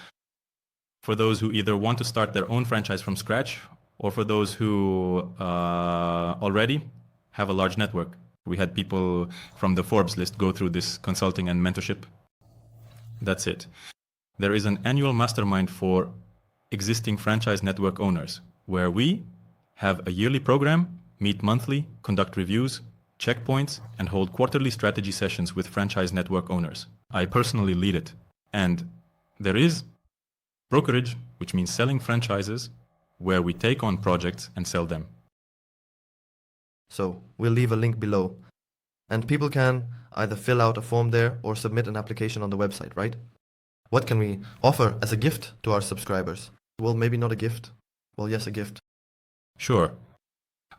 For those who either want to start their own franchise from scratch, or for those who already have a large network. We had people from the Forbes list go through this consulting and mentorship. That's it. There is an annual mastermind for existing franchise network owners, where we have a yearly program, meet monthly, conduct reviews, checkpoints, and hold quarterly strategy sessions with franchise network owners. I personally lead it. And there is brokerage, which means selling franchises, where we take on projects and sell them. So we'll leave a link below. And people can either fill out a form there or submit an application on the website, right? What can we offer as a gift to our subscribers? Well, maybe not a gift. Well, yes, a gift. Sure.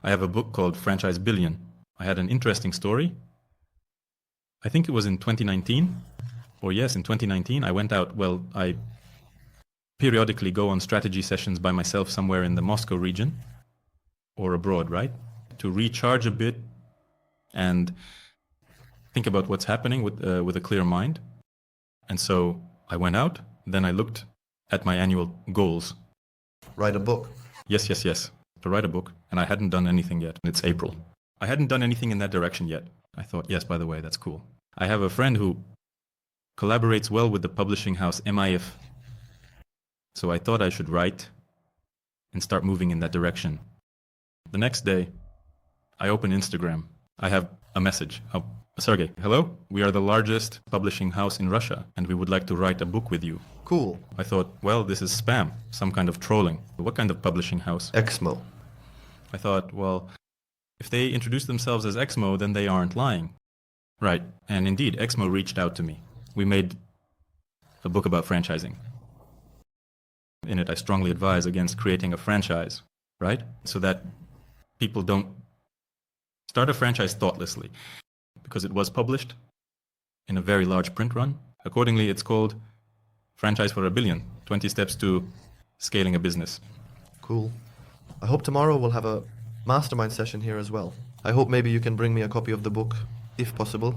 I have a book called Franchise Billion. I had an interesting story. I think it was in 2019. Or yes, in 2019, I went out. Well, I periodically go on strategy sessions by myself somewhere in the Moscow region or abroad, right? To recharge a bit and think about what's happening with a clear mind. And so I went out, then I looked at my annual goals. Write a book. Yes. To write a book. And I hadn't done anything yet. It's April. I hadn't done anything in that direction yet. I thought, yes, by the way, that's cool. I have a friend who collaborates well with the publishing house MIF. So I thought I should write and start moving in that direction. The next day, I open Instagram. I have a message. Oh, Sergey, hello? We are the largest publishing house in Russia, and we would like to write a book with you. Cool. I thought, well, this is spam, some kind of trolling. What kind of publishing house? Exmo. I thought, well, if they introduce themselves as Exmo, then they aren't lying. Right. And indeed, Exmo reached out to me. We made a book about franchising. In it, I strongly advise against creating a franchise, right? So that people don't start a franchise thoughtlessly. Because it was published in a very large print run. Accordingly, it's called Franchise for $1 billion, 20 Steps to Scaling a Business. Cool. I hope tomorrow we'll have a mastermind session here as well. I hope maybe you can bring me a copy of the book, if possible.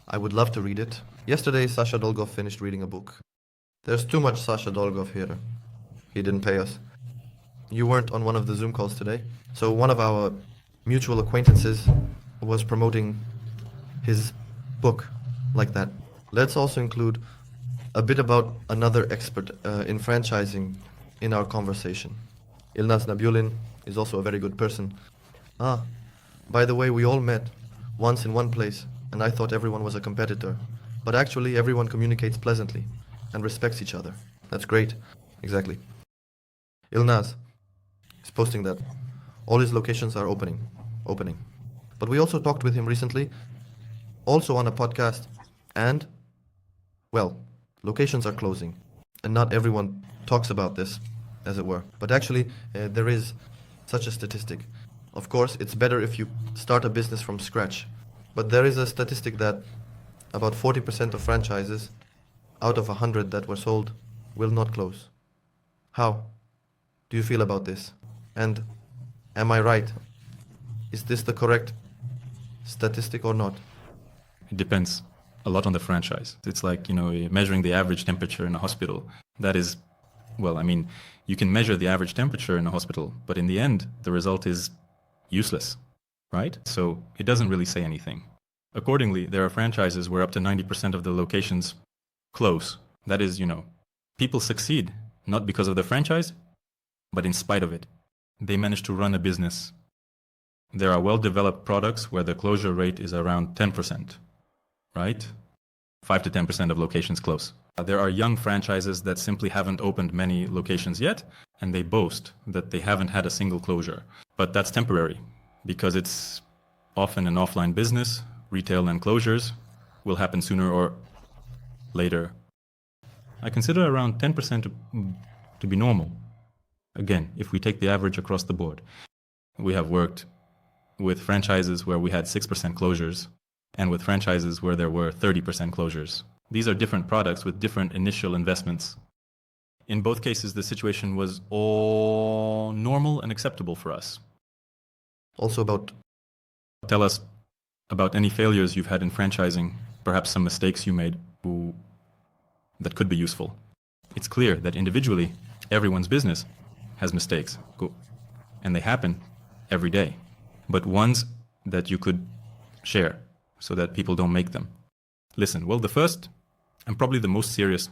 I would love to read it. Yesterday, Sasha Dolgov finished reading a book. There's too much Sasha Dolgov here. He didn't pay us. You weren't on one of the Zoom calls today, so one of our mutual acquaintances was promoting his book like that. Let's also include a bit about another expert in franchising in our conversation. Ilnaz Nabiullin is also a very good person. By the way, we all met once in one place, and I thought everyone was a competitor. But actually, everyone communicates pleasantly and respects each other. That's great. Exactly. Ilnaz is posting that all his locations are opening. But we also talked with him recently, also on a podcast, and, well, locations are closing. And not everyone talks about this, as it were. But actually, there is such a statistic. Of course, it's better if you start a business from scratch. But there is a statistic that about 40% of franchises out of 100 that were sold will not close. How do you feel about this? And am I right? Is this the correct statistic or not? It depends a lot on the franchise. It's like, measuring the average temperature in a hospital. That is, well, I mean, you can measure the average temperature in a hospital, but in the end, the result is useless, right? So it doesn't really say anything. Accordingly, there are franchises where up to 90% of the locations close. That is, people succeed, not because of the franchise, but in spite of it. They manage to run a business. There are well-developed products where the closure rate is around 10%, right? 5 to 10% of locations close. There are young franchises that simply haven't opened many locations yet, and they boast that they haven't had a single closure. But that's temporary, because it's often an offline business. Retail and closures will happen sooner or later. I consider around 10% to be normal. Again, if we take the average across the board. We have worked with franchises where we had 6% closures, and with franchises where there were 30% closures. These are different products with different initial investments. In both cases, the situation was all normal and acceptable for us. Also about... Tell us about any failures you've had in franchising, perhaps some mistakes you made that could be useful. It's clear that individually, everyone's business has mistakes, and they happen every day, but ones that you could share so that people don't make them. Listen, well, the first and probably the most serious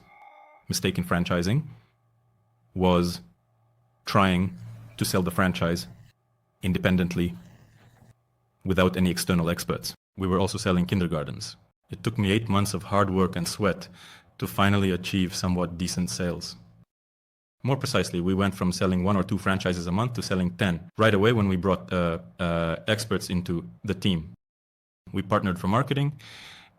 mistake in franchising was trying to sell the franchise independently without any external experts. We were also selling kindergartens. It took me 8 months of hard work and sweat to finally achieve somewhat decent sales. More precisely, we went from selling 1 or 2 franchises a month to selling 10 right away when we brought experts into the team. We partnered for marketing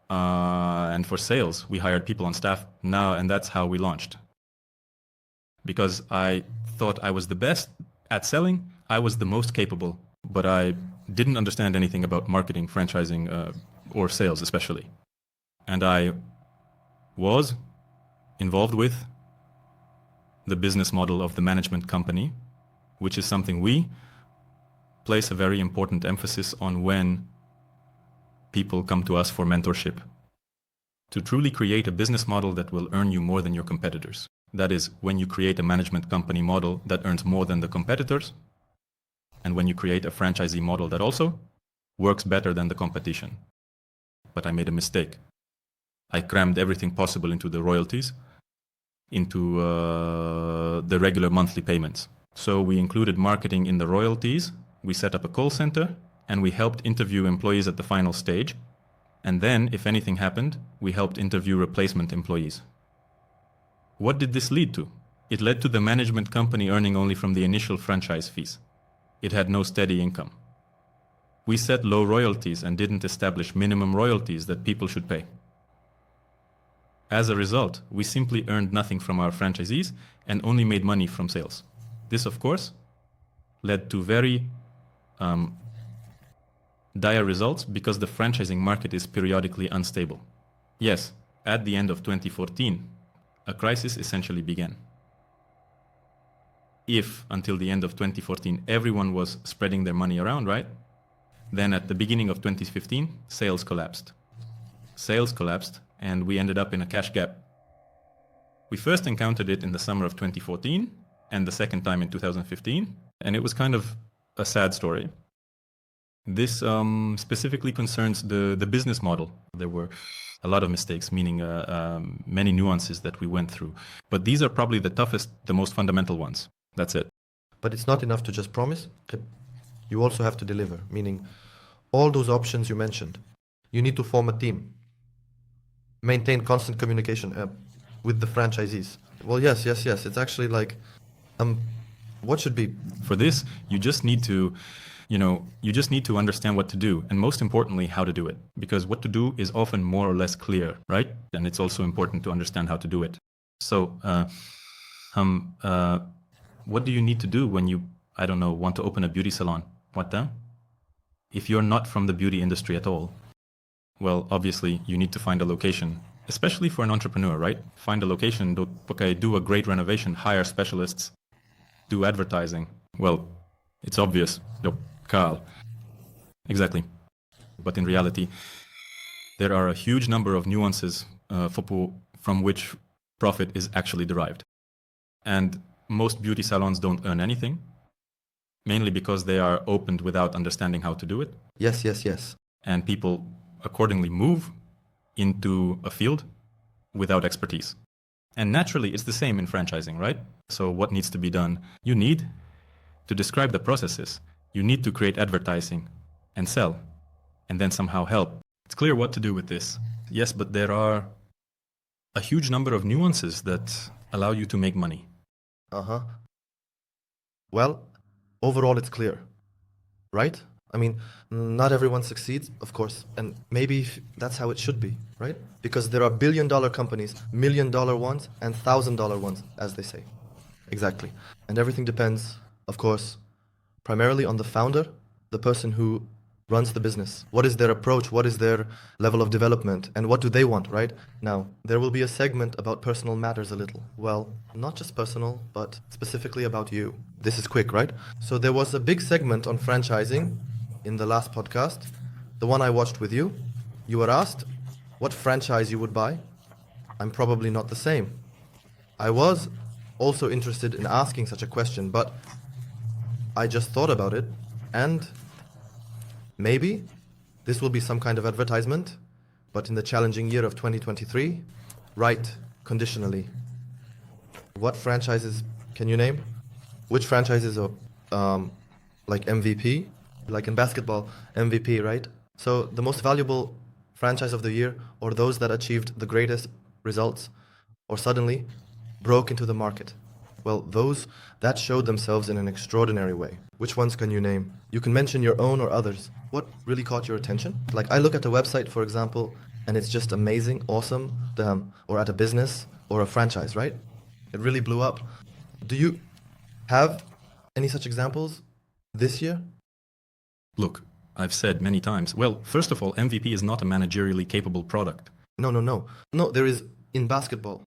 and for sales. We hired people on staff now, and that's how we launched. Because I thought I was the best at selling, I was the most capable, but I didn't understand anything about marketing, franchising, or sales especially. And I was involved with the business model of the management company, which is something we place a very important emphasis on when people come to us for mentorship. To truly create a business model that will earn you more than your competitors. That is, when you create a management company model that earns more than the competitors, and when you create a franchisee model that also works better than the competition. But I made a mistake. I crammed everything possible into the royalties, into the regular monthly payments. So we included marketing in the royalties, we set up a call center, and we helped interview employees at the final stage. And then, if anything happened, we helped interview replacement employees. What did this lead to? It led to the management company earning only from the initial franchise fees. It had no steady income. We set low royalties and didn't establish minimum royalties that people should pay. As a result, we simply earned nothing from our franchisees and only made money from sales. This, of course, led to very dire results because the franchising market is periodically unstable. Yes, at the end of 2014, a crisis essentially began. If until the end of 2014 everyone was spreading their money around, right? Then at the beginning of 2015, sales collapsed. Sales collapsed and we ended up in a cash gap. We first encountered it in the summer of 2014 and the second time in 2015, and it was kind of a sad story. This specifically concerns the business model. There were a lot of mistakes, meaning many nuances that we went through. But these are probably the toughest, the most fundamental ones. That's it. But it's not enough to just promise. You also have to deliver, meaning all those options you mentioned. You need to form a team. Maintain constant communication with the franchisees. Well, yes. It's actually like, what should be? For this, you just need to understand what to do, and most importantly, how to do it. Because what to do is often more or less clear, right? And it's also important to understand how to do it. So, what do you need to do when you, want to open a beauty salon? What then? If you're not from the beauty industry at all, well, obviously, you need to find a location, especially for an entrepreneur, right? Find a location, do a great renovation, hire specialists, do advertising. Well, it's obvious. Carl. Exactly. But in reality, there are a huge number of nuances from which profit is actually derived. And most beauty salons don't earn anything, mainly because they are opened without understanding how to do it. Yes. And people accordingly move into a field without expertise. And naturally, it's the same in franchising, right? So what needs to be done? You need to describe the processes. You need to create advertising and sell, and then somehow help. It's clear what to do with this. Yes, but there are a huge number of nuances that allow you to make money. Well, overall it's clear, right? I mean, not everyone succeeds, of course, and maybe that's how it should be, right? Because there are billion-dollar companies, million-dollar ones, and $1,000 ones, as they say. Exactly. And everything depends, of course, primarily on the founder, the person who runs the business. What is their approach? What is their level of development? And what do they want, right? Now, there will be a segment about personal matters a little. Well, not just personal, but specifically about you. This is quick, right? So there was a big segment on franchising in the last podcast, the one I watched with you, you were asked what franchise you would buy. I'm probably not the same. I was also interested in asking such a question, but I just thought about it, and maybe this will be some kind of advertisement, but in the challenging year of 2023, write conditionally. What franchises can you name? Which franchises are like MVP? Like in basketball, MVP, right? So the most valuable franchise of the year, or those that achieved the greatest results, or suddenly broke into the market. Well, those that showed themselves in an extraordinary way. Which ones can you name? You can mention your own or others. What really caught your attention? Like I look at a website, for example, and it's just amazing, awesome, or at a business or a franchise, right? It really blew up. Do you have any such examples this year? Look, I've said many times, well, first of all, MVP is not a managerially capable product. No, no, no. No, there is in basketball.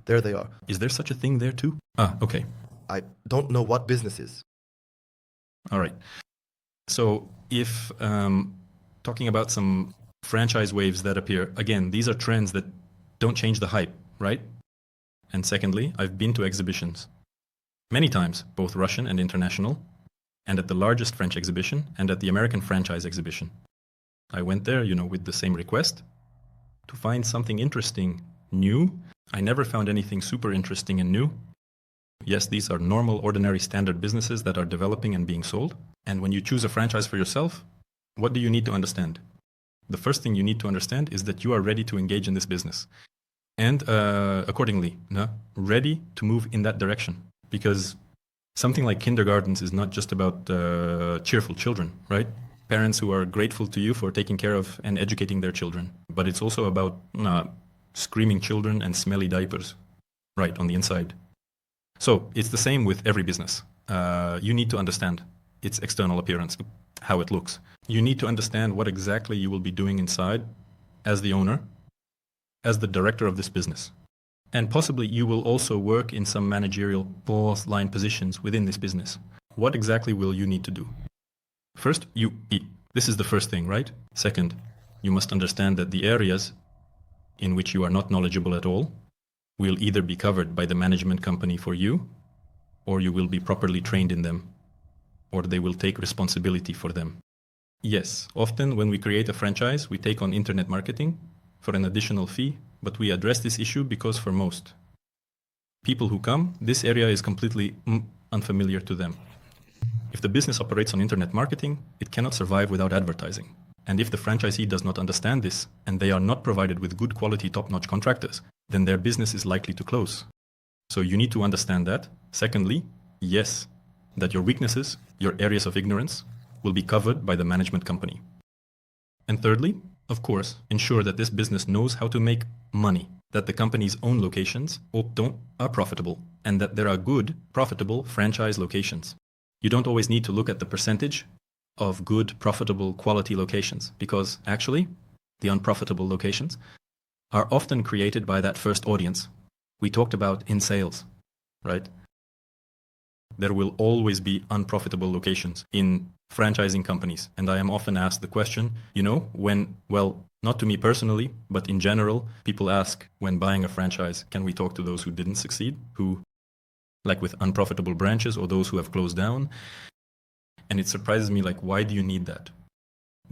There they are. Is there such a thing there too? Ah, okay. I don't know what business is. All right. So if talking about some franchise waves that appear, again, these are trends that don't change the hype, right? And secondly, I've been to exhibitions many times, both Russian and international, and at the largest French exhibition and at the American franchise exhibition. I went there, with the same request to find something interesting, new. I never found anything super interesting and new. Yes, these are normal, ordinary, standard businesses that are developing and being sold. And when you choose a franchise for yourself, what do you need to understand? The first thing you need to understand is that you are ready to engage in this business. And accordingly, ready to move in that direction. Because something like kindergartens is not just about cheerful children, right? Parents who are grateful to you for taking care of and educating their children. But it's also about screaming children and smelly diapers, right, on the inside. So it's the same with every business. You need to understand its external appearance, how it looks. You need to understand what exactly you will be doing inside as the owner, as the director of this business. And possibly you will also work in some managerial fourth line positions within this business. What exactly will you need to do? First, you eat. This is the first thing, right? Second, you must understand that the areas in which you are not knowledgeable at all will either be covered by the management company for you, or you will be properly trained in them, or they will take responsibility for them. Yes, often when we create a franchise, we take on internet marketing for an additional fee, but we address this issue because for most people who come, this area is completely unfamiliar to them. If the business operates on internet marketing, it cannot survive without advertising. And if the franchisee does not understand this, and they are not provided with good quality top-notch contractors, then their business is likely to close. So you need to understand that. Secondly, yes, that your weaknesses, your areas of ignorance, will be covered by the management company. And thirdly, of course, ensure that this business knows how to make money, that the company's own locations are profitable, and that there are good, profitable franchise locations. You don't always need to look at the percentage of good, profitable, quality locations, because actually, the unprofitable locations are often created by that first audience we talked about in sales, right? There will always be unprofitable locations in franchising companies. And I am often asked the question, not to me personally, but in general, people ask when buying a franchise, can we talk to those who didn't succeed, who, like with unprofitable branches or those who have closed down? And it surprises me, why do you need that?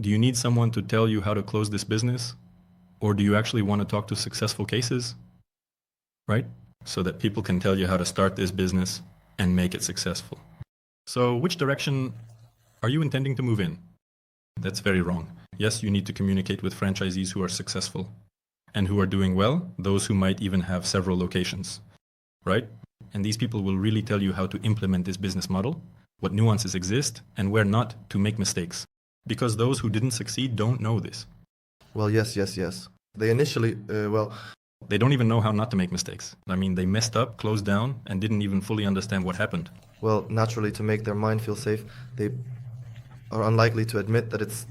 Do you need someone to tell you how to close this business? Or do you actually want to talk to successful cases, right? So that people can tell you how to start this business and make it successful. So which direction are you intending to move in? That's very wrong. Yes, you need to communicate with franchisees who are successful and who are doing well, those who might even have several locations, right? And these people will really tell you how to implement this business model, what nuances exist, and where not to make mistakes. Because those who didn't succeed don't know this. Well, yes. They initially, They don't even know how not to make mistakes. I mean, they messed up, closed down, and didn't even fully understand what happened. Well, naturally, to make their mind feel safe, they are unlikely to admit that it's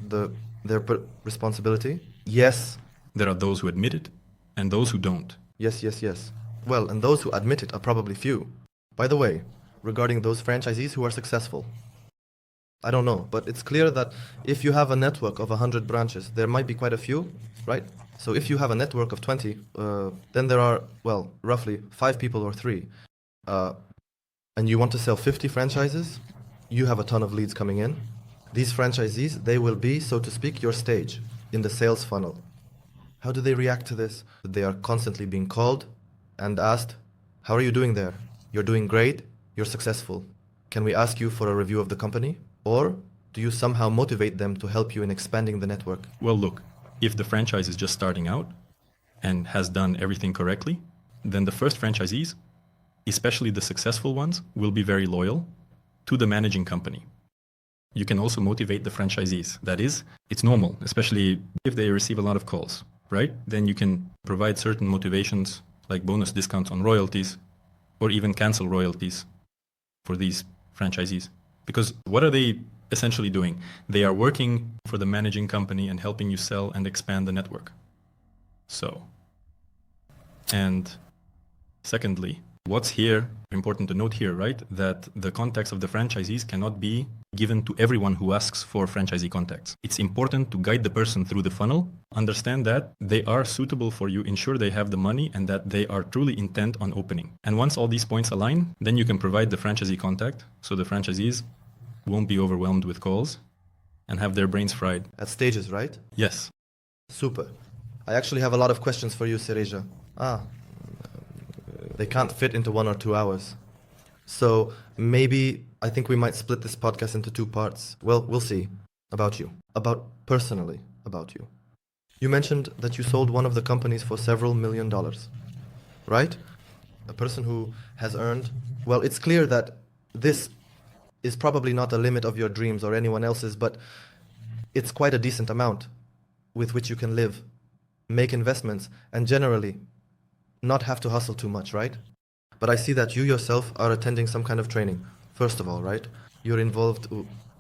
their responsibility. Yes. There are those who admit it, and those who don't. Yes. Well, and those who admit it are probably few. By the way, regarding those franchisees who are successful, I don't know, but it's clear that if you have a network of 100 branches, there might be quite a few, right? So if you have a network of 20, then there are, well, roughly 5 people or 3. And you want to sell 50 franchises, you have a ton of leads coming in. These franchisees, they will be, so to speak, your stage in the sales funnel. How do they react to this? They are constantly being called and asked, how are you doing there? You're doing great, you're successful. Can we ask you for a review of the company? Or do you somehow motivate them to help you in expanding the network? Well, look, if the franchise is just starting out and has done everything correctly, then the first franchisees, especially the successful ones, will be very loyal to the managing company. You can also motivate the franchisees. That is, it's normal, especially if they receive a lot of calls, right? Then you can provide certain motivations like bonus discounts on royalties or even cancel royalties for these franchisees. Because what are they essentially doing? They are working for the managing company and helping you sell and expand the network. So, and secondly, what's here, important to note here, right? That the contacts of the franchisees cannot be given to everyone who asks for franchisee contacts. It's important to guide the person through the funnel, understand that they are suitable for you, ensure they have the money, and that they are truly intent on opening. And once all these points align, then you can provide the franchisee contact so the franchisees won't be overwhelmed with calls and have their brains fried. At stages, right? Yes. Super. I actually have a lot of questions for you, Sereja. They can't fit into 1 or 2 hours. So maybe I think we might split this podcast into 2 parts. Well, we'll see. About you. Personally about you. You mentioned that you sold one of the companies for several $1 million, right? A person who has earned, well, it's clear that this is probably not the limit of your dreams or anyone else's, but it's quite a decent amount with which you can live, make investments, and generally not have to hustle too much, right? But I see that you yourself are attending some kind of training, first of all, right? You're involved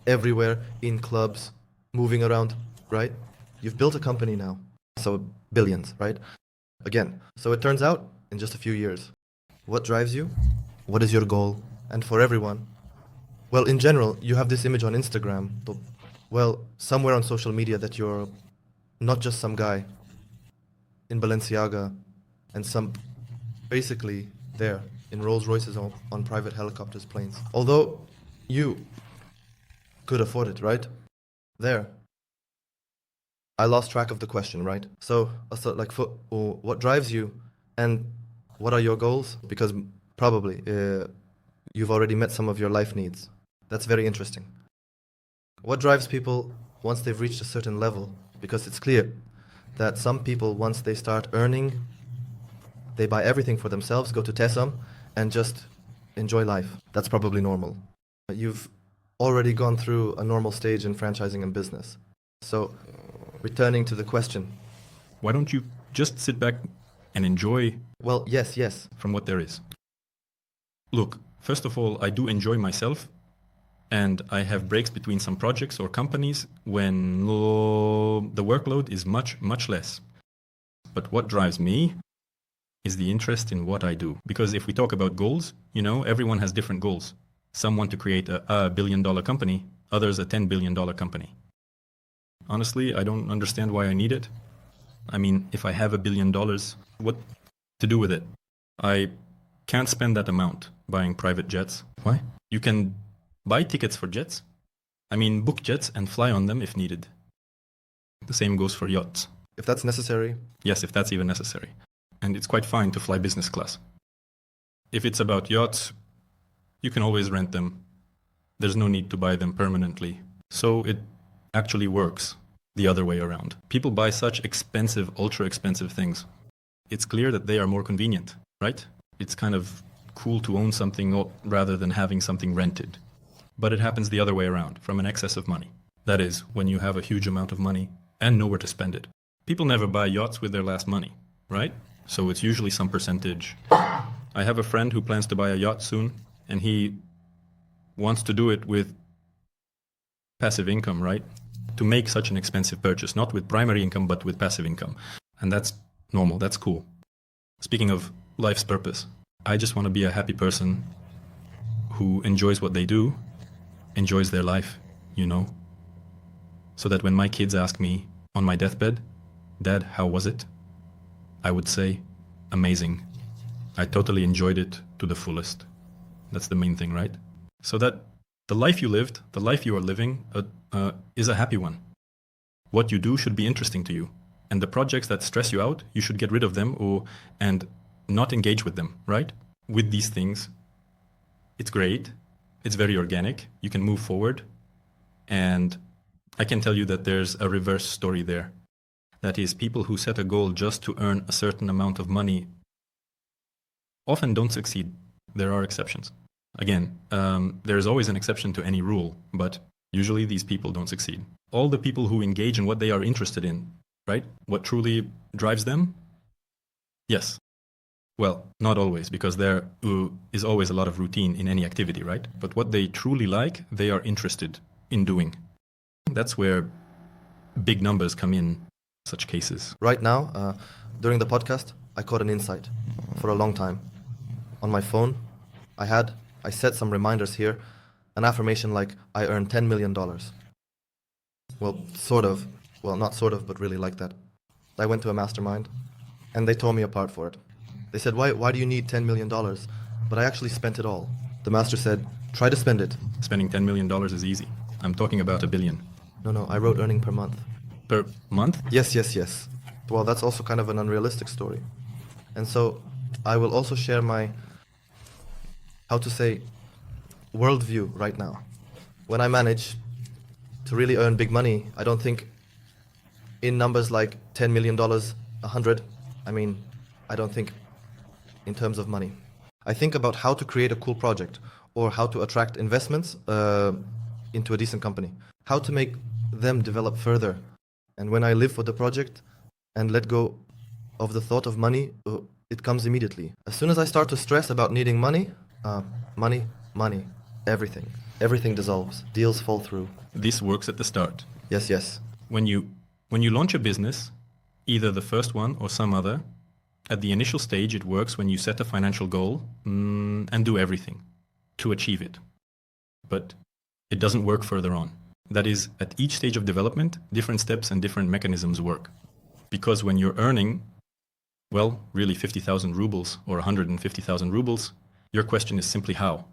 everywhere, in clubs, moving around, right? You've built a company now, so billions, right? Again, so it turns out, in just a few years, what drives you? What is your goal? And for everyone, well, in general, you have this image on Instagram, well, somewhere on social media that you're not just some guy in Balenciaga and some basically there in Rolls Royces on private helicopters, planes. Although you could afford it, right? There. I lost track of the question, right? So like, what drives you and what are your goals? Because probably you've already met some of your life needs. That's very interesting. What drives people once they've reached a certain level? Because it's clear that some people, once they start earning, they buy everything for themselves, go to Tesam, and just enjoy life. That's probably normal. You've already gone through a normal stage in franchising and business. So, returning to the question. Why don't you just sit back and enjoy? Well, yes. From what there is. Look, first of all, I do enjoy myself, and I have breaks between some projects or companies when the workload is much, much less. But what drives me is the interest in what I do. Because if we talk about goals, everyone has different goals. Some want to create a $1 billion company, others a $10 billion company. Honestly, I don't understand why I need it. I mean, if I have $1 billion, what to do with it? I can't spend that amount buying private jets. Why? You can buy tickets for jets. I mean, book jets and fly on them if needed. The same goes for yachts. If that's necessary? Yes, if that's even necessary. And it's quite fine to fly business class. If it's about yachts, you can always rent them. There's no need to buy them permanently. So it actually works the other way around. People buy such expensive, ultra expensive things. It's clear that they are more convenient, right? It's kind of cool to own something rather than having something rented. But it happens the other way around, from an excess of money. That is, when you have a huge amount of money and nowhere to spend it. People never buy yachts with their last money, right? So it's usually some percentage. I have a friend who plans to buy a yacht soon, and he wants to do it with passive income, right? To make such an expensive purchase, not with primary income, but with passive income. And that's normal, that's cool. Speaking of life's purpose, I just want to be a happy person who enjoys what they do, enjoys their life, you know? So that when my kids ask me on my deathbed, Dad, how was it? I would say, amazing. I totally enjoyed it to the fullest. That's the main thing, right? So that the life you lived, the life you are living, is a happy one. What you do should be interesting to you. And the projects that stress you out, you should get rid of them and not engage with them, right? With these things, it's great. It's very organic. You can move forward. And I can tell you that there's a reverse story there. That is, people who set a goal just to earn a certain amount of money often don't succeed. There are exceptions. Again, there is always an exception to any rule, but usually these people don't succeed. All the people who engage in what they are interested in, right? What truly drives them? Yes. Well, not always, because there is always a lot of routine in any activity, right? But what they truly like, they are interested in doing. That's where big numbers come in such cases. Right now, during the podcast, I caught an insight for a long time. On my phone, I set some reminders here, an affirmation like, I earn $10 million. Well, sort of. Well, not sort of, but really like that. I went to a mastermind, and they tore me apart for it. They said, why do you need $10 million? But I actually spent it all. The master said, try to spend it. Spending $10 million is easy. I'm talking about $1 billion. No, I wrote earning per month. Per month? Yes. Well, that's also kind of an unrealistic story. And so I will also share my, worldview right now. When I manage to really earn big money, I don't think in numbers like $10 million, 100. I don't think in terms of money. I think about how to create a cool project or how to attract investments into a decent company, how to make them develop further. And when I live for the project and let go of the thought of money, it comes immediately. As soon as I start to stress about needing money, everything dissolves. Deals fall through. This works at the start. Yes. When you launch a business, either the first one or some other, at the initial stage it works when you set a financial goal and do everything to achieve it. But it doesn't work further on. That is, at each stage of development, different steps and different mechanisms work. Because when you're earning, well, really 50,000 rubles or 150,000 rubles, your question is simply how?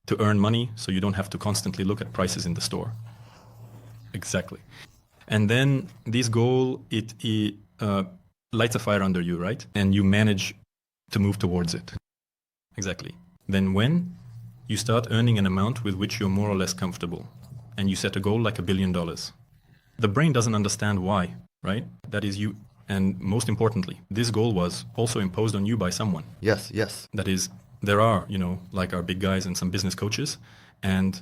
To earn money so you don't have to constantly look at prices in the store. Exactly. And then this goal, it lights a fire under you, right? And you manage to move towards it. Exactly. Then when you start earning an amount with which you're more or less comfortable, and you set a goal like $1 billion, the brain doesn't understand why, right? That is you. And most importantly, this goal was also imposed on you by someone. Yes. That is, there are, like our big guys and some business coaches and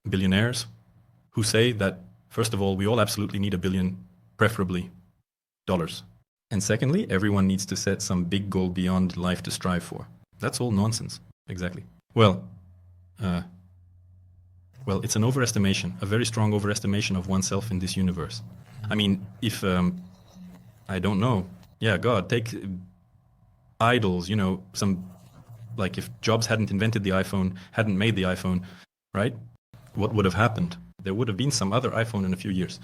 billionaires who say that, first of all, we all absolutely need $1 billion, preferably dollars. And secondly, everyone needs to set some big goal beyond life to strive for. That's all nonsense. Exactly. Well, it's an overestimation, a very strong overestimation of oneself in this universe. If, I don't know, God, take idols, if Jobs hadn't invented the iPhone, hadn't made the iPhone, right? What would have happened? There would have been some other iPhone in a few years,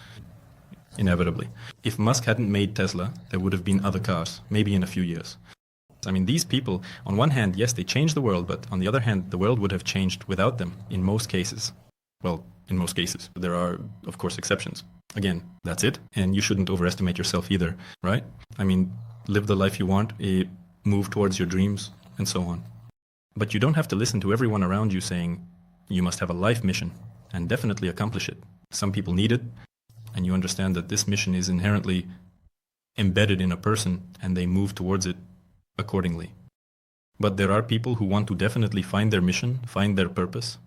inevitably. If Musk hadn't made Tesla, there would have been other cars, maybe in a few years. These people, on one hand, yes, they changed the world, but on the other hand, the world would have changed without them in most cases. Well, in most cases. There are, of course, exceptions. Again, that's it. And you shouldn't overestimate yourself either, right? Live the life you want, move towards your dreams, and so on. But you don't have to listen to everyone around you saying you must have a life mission and definitely accomplish it. Some people need it, and you understand that this mission is inherently embedded in a person, and they move towards it accordingly. But there are people who want to definitely find their mission, find their purpose,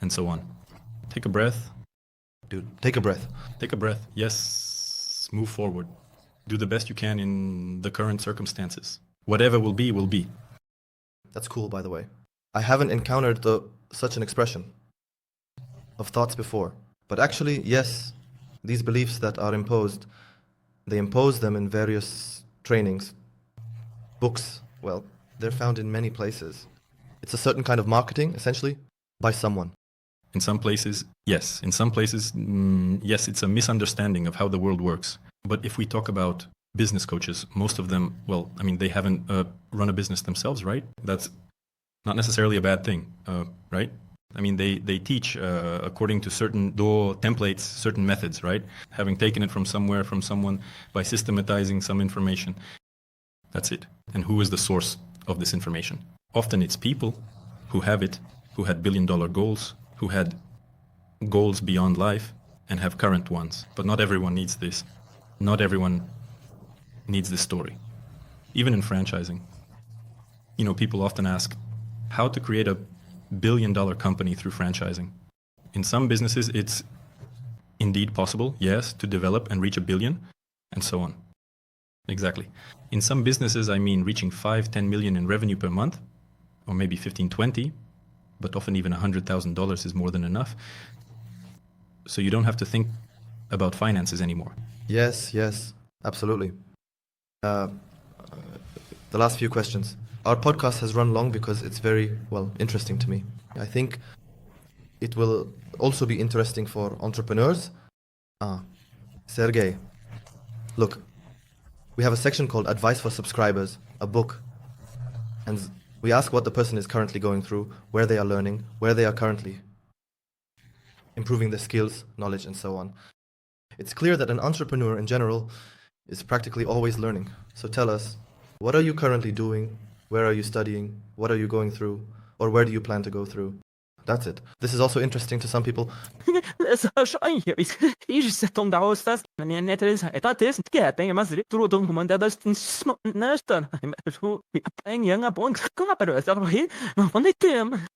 and so on. Take a breath. Dude, take a breath. Take a breath. Yes. Move forward. Do the best you can in the current circumstances. Whatever will be, will be. That's cool, by the way. I haven't encountered such an expression of thoughts before. But actually, yes, these beliefs that are imposed, they impose them in various trainings, books. Well, they're found in many places. It's a certain kind of marketing, essentially, by someone. In some places, yes. In some places, yes, it's a misunderstanding of how the world works. But if we talk about business coaches, most of them, well, I mean, they haven't run a business themselves, right? That's not necessarily a bad thing, right? I mean, they teach according to certain templates, certain methods, right? Having taken it from somewhere, from someone, by systematizing some information. That's it. And who is the source of this information? Often it's people who have it, who had billion-dollar goals, who had goals beyond life, and have current ones. But not everyone needs this. Not everyone needs this story. Even in franchising. You know, people often ask how to create a billion-dollar company through franchising. In some businesses, it's indeed possible, yes, to develop and reach 1 billion, and so on. Exactly. In some businesses, I mean reaching 5-10 million in revenue per month, or maybe 15-20, but often even $100,000 is more than enough. So you don't have to think about finances anymore. Yes, absolutely. The last few questions. Our podcast has run long because it's very, well, interesting to me. I think it will also be interesting for entrepreneurs. Sergey, look, we have a section called Advice for Subscribers, a book. And we ask what the person is currently going through, where they are learning, where they are currently improving their skills, knowledge, and so on. It's clear that an entrepreneur in general is practically always learning. So tell us, what are you currently doing? Where are you studying? What are you going through? Or where do you plan to go through? That's it. This is also interesting to some people.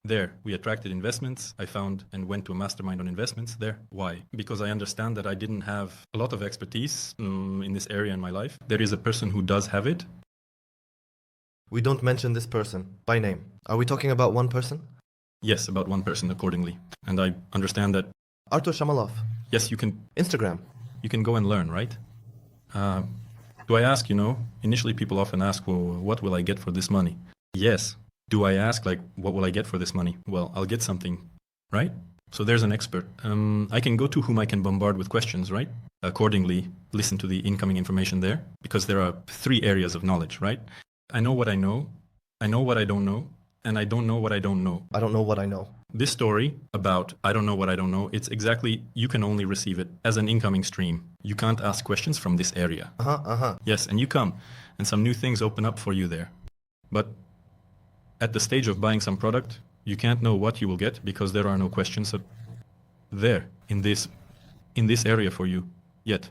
There, we attracted investments, I found, and went to a mastermind on investments there. Why? Because I understand that I didn't have a lot of expertise in this area in my life. There is a person who does have it. We don't mention this person by name. Are we talking about one person? Yes, about one person accordingly. And I understand that... Artur Shamalov. Yes, you can... Instagram. You can go and learn, right? Do I ask, initially people often ask, well, what will I get for this money? Yes. Do I ask, like, what will I get for this money? Well, I'll get something, right? So there's an expert. I can go to whom I can bombard with questions, right? Accordingly, listen to the incoming information there, because there are 3 areas of knowledge, right? I know what I know what I don't know, and I don't know what I don't know. I don't know what I know. This story about I don't know what I don't know, it's exactly, you can only receive it as an incoming stream. You can't ask questions from this area. Yes, and you come, and some new things open up for you there. But at the stage of buying some product, you can't know what you will get because there are no questions there in this area for you yet,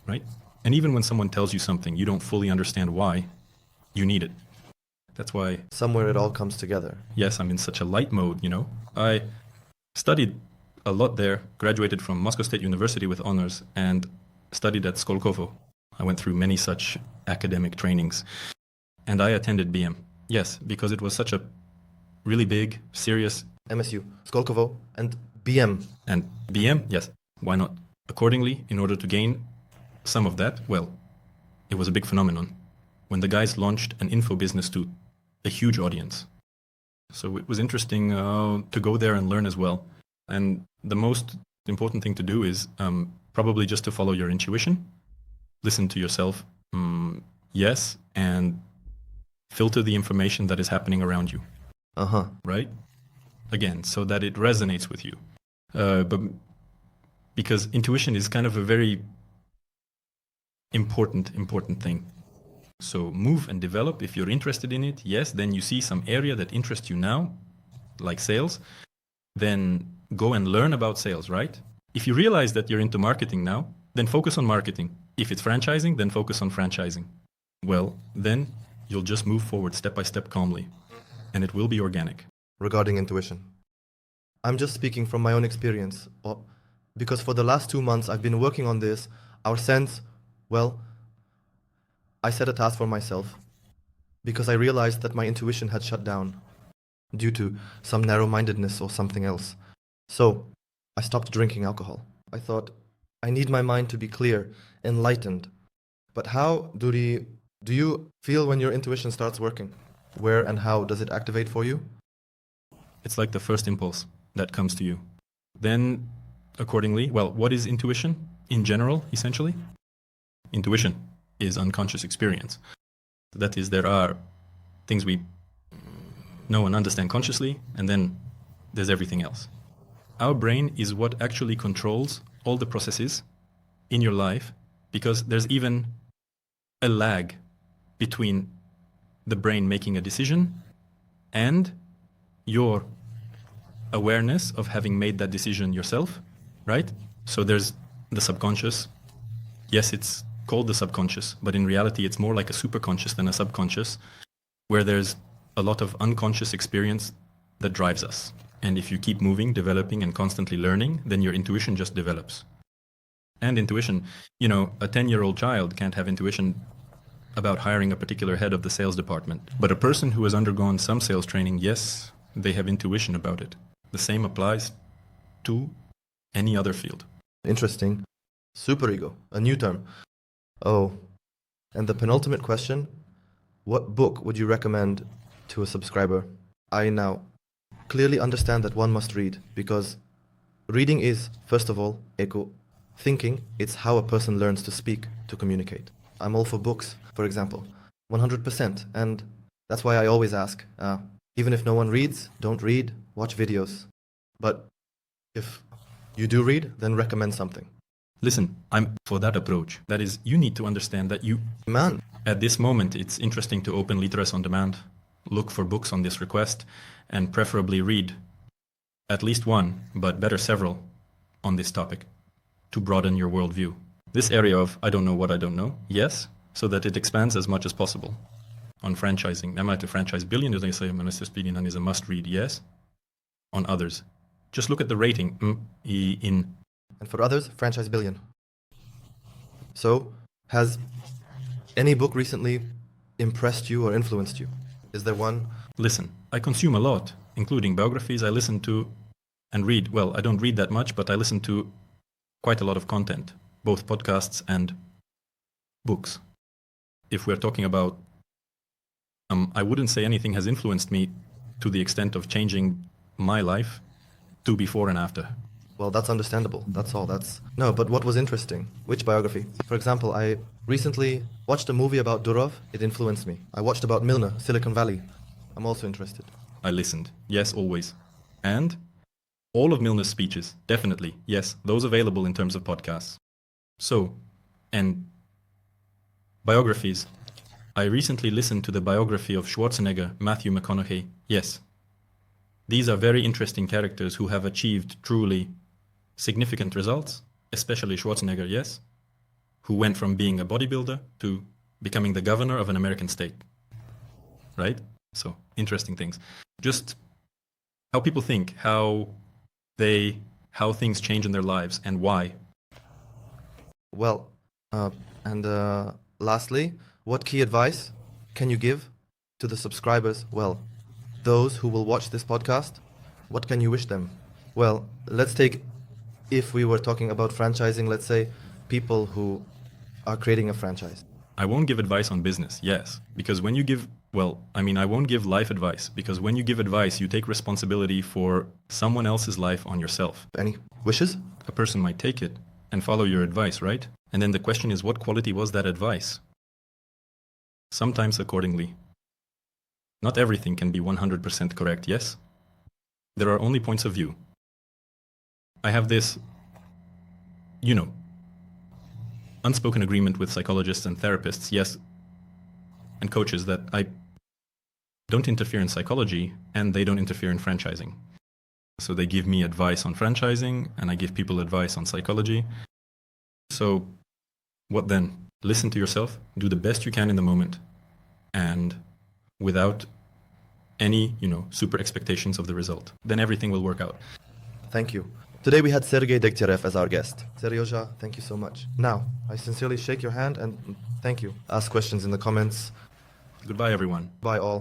right? And even when someone tells you something, you don't fully understand why you need it. That's why... Somewhere it all comes together. Yes, I'm in such a light mode, I studied a lot there, graduated from Moscow State University with honors, and studied at Skolkovo. I went through many such academic trainings. And I attended BM. Yes, because it was such a really big, serious... MSU, Skolkovo, and BM. And BM, yes, why not? Accordingly, in order to gain some of that, well, it was a big phenomenon. When the guys launched an info business to a huge audience. So it was interesting to go there and learn as well. And the most important thing to do is probably just to follow your intuition, listen to yourself, yes, and filter the information that is happening around you. Right? Again, so that it resonates with you. But because intuition is kind of a very important thing. So move and develop if you're interested in it. Yes, then you see some area that interests you now, like sales. Then go and learn about sales, right? If you realize that you're into marketing now, then focus on marketing. If it's franchising, then focus on franchising. Well, then you'll just move forward step by step calmly, and it will be organic. Regarding intuition, I'm just speaking from my own experience, because for the last 2 months I've been working on this. Our sense, well, I set a task for myself because I realized that my intuition had shut down due to some narrow-mindedness or something else. So I stopped drinking alcohol. I thought, I need my mind to be clear, enlightened. But how do you feel when your intuition starts working? Where and how does it activate for you? It's like the first impulse that comes to you. Then, accordingly, well, what is intuition in general, essentially? Intuition is unconscious experience. That is, there are things we know and understand consciously, and then there's everything else. Our brain is what actually controls all the processes in your life, because there's even a lag between the brain making a decision and your awareness of having made that decision yourself, right? So there's the subconscious. Yes, it's called the subconscious, but in reality it's more like a superconscious than a subconscious, where there's a lot of unconscious experience that drives us. And if you keep moving, developing, and constantly learning, then your intuition just develops. And intuition, a 10-year-old child can't have intuition about hiring a particular head of the sales department. But a person who has undergone some sales training, yes, they have intuition about it. The same applies to any other field. Interesting. Superego, a new term. Oh, and the penultimate question, what book would you recommend to a subscriber? I now clearly understand that one must read, because reading is, first of all, ego. Thinking, it's how a person learns to speak, to communicate. I'm all for books, for example, 100%. And that's why I always ask, even if no one reads, don't read, watch videos. But if you do read, then recommend something. Listen, I'm for that approach. That is, you need to understand that at this moment, it's interesting to open Literas on demand, look for books on this request, and preferably read at least one, but better several, on this topic to broaden your worldview. This area of I don't know what I don't know, yes, so that it expands as much as possible. On franchising, am I to franchise billion? Did I say billion is a must read? Yes. On others, just look at the rating. And for others, franchise billion. So, has any book recently impressed you or influenced you? Is there one? Listen, I consume a lot, including biographies. I listen to and read. Well, I don't read that much, but I listen to quite a lot of content, both podcasts and books. If we're talking about, I wouldn't say anything has influenced me to the extent of changing my life to before and after. Well, that's understandable. That's all. No, but what was interesting? Which biography? For example, I recently watched a movie about Durov. It influenced me. I watched about Milner, Silicon Valley. I'm also interested. I listened. Yes, always. And all of Milner's speeches, definitely. Yes, those available in terms of podcasts. So, and biographies. I recently listened to the biography of Schwarzenegger, Matthew McConaughey. Yes. These are very interesting characters who have achieved truly significant results, especially Schwarzenegger, yes, who went from being a bodybuilder to becoming the governor of an American state. Right? So, interesting things. Just how people think, how things change in their lives and why. Well, and lastly, what key advice can you give to the subscribers? Well, those who will watch this podcast, what can you wish them? Well, let's take, if we were talking about franchising, let's say people who are creating a franchise. I won't give advice on business, yes, because when you give, I won't give life advice, because when you give advice, you take responsibility for someone else's life on yourself. Any wishes? A person might take it and follow your advice, right? And then the question is, what quality was that advice? Sometimes accordingly. Not everything can be 100% correct, yes? There are only points of view. I have this, unspoken agreement with psychologists and therapists, yes, and coaches that I don't interfere in psychology and they don't interfere in franchising. So they give me advice on franchising and I give people advice on psychology. So what then? Listen to yourself, do the best you can in the moment, and without any, super expectations of the result. Then everything will work out. Thank you. Today we had Sergey Degtyarev as our guest. Seryoja, thank you so much. Now, I sincerely shake your hand and thank you. Ask questions in the comments. Goodbye, everyone. Bye all.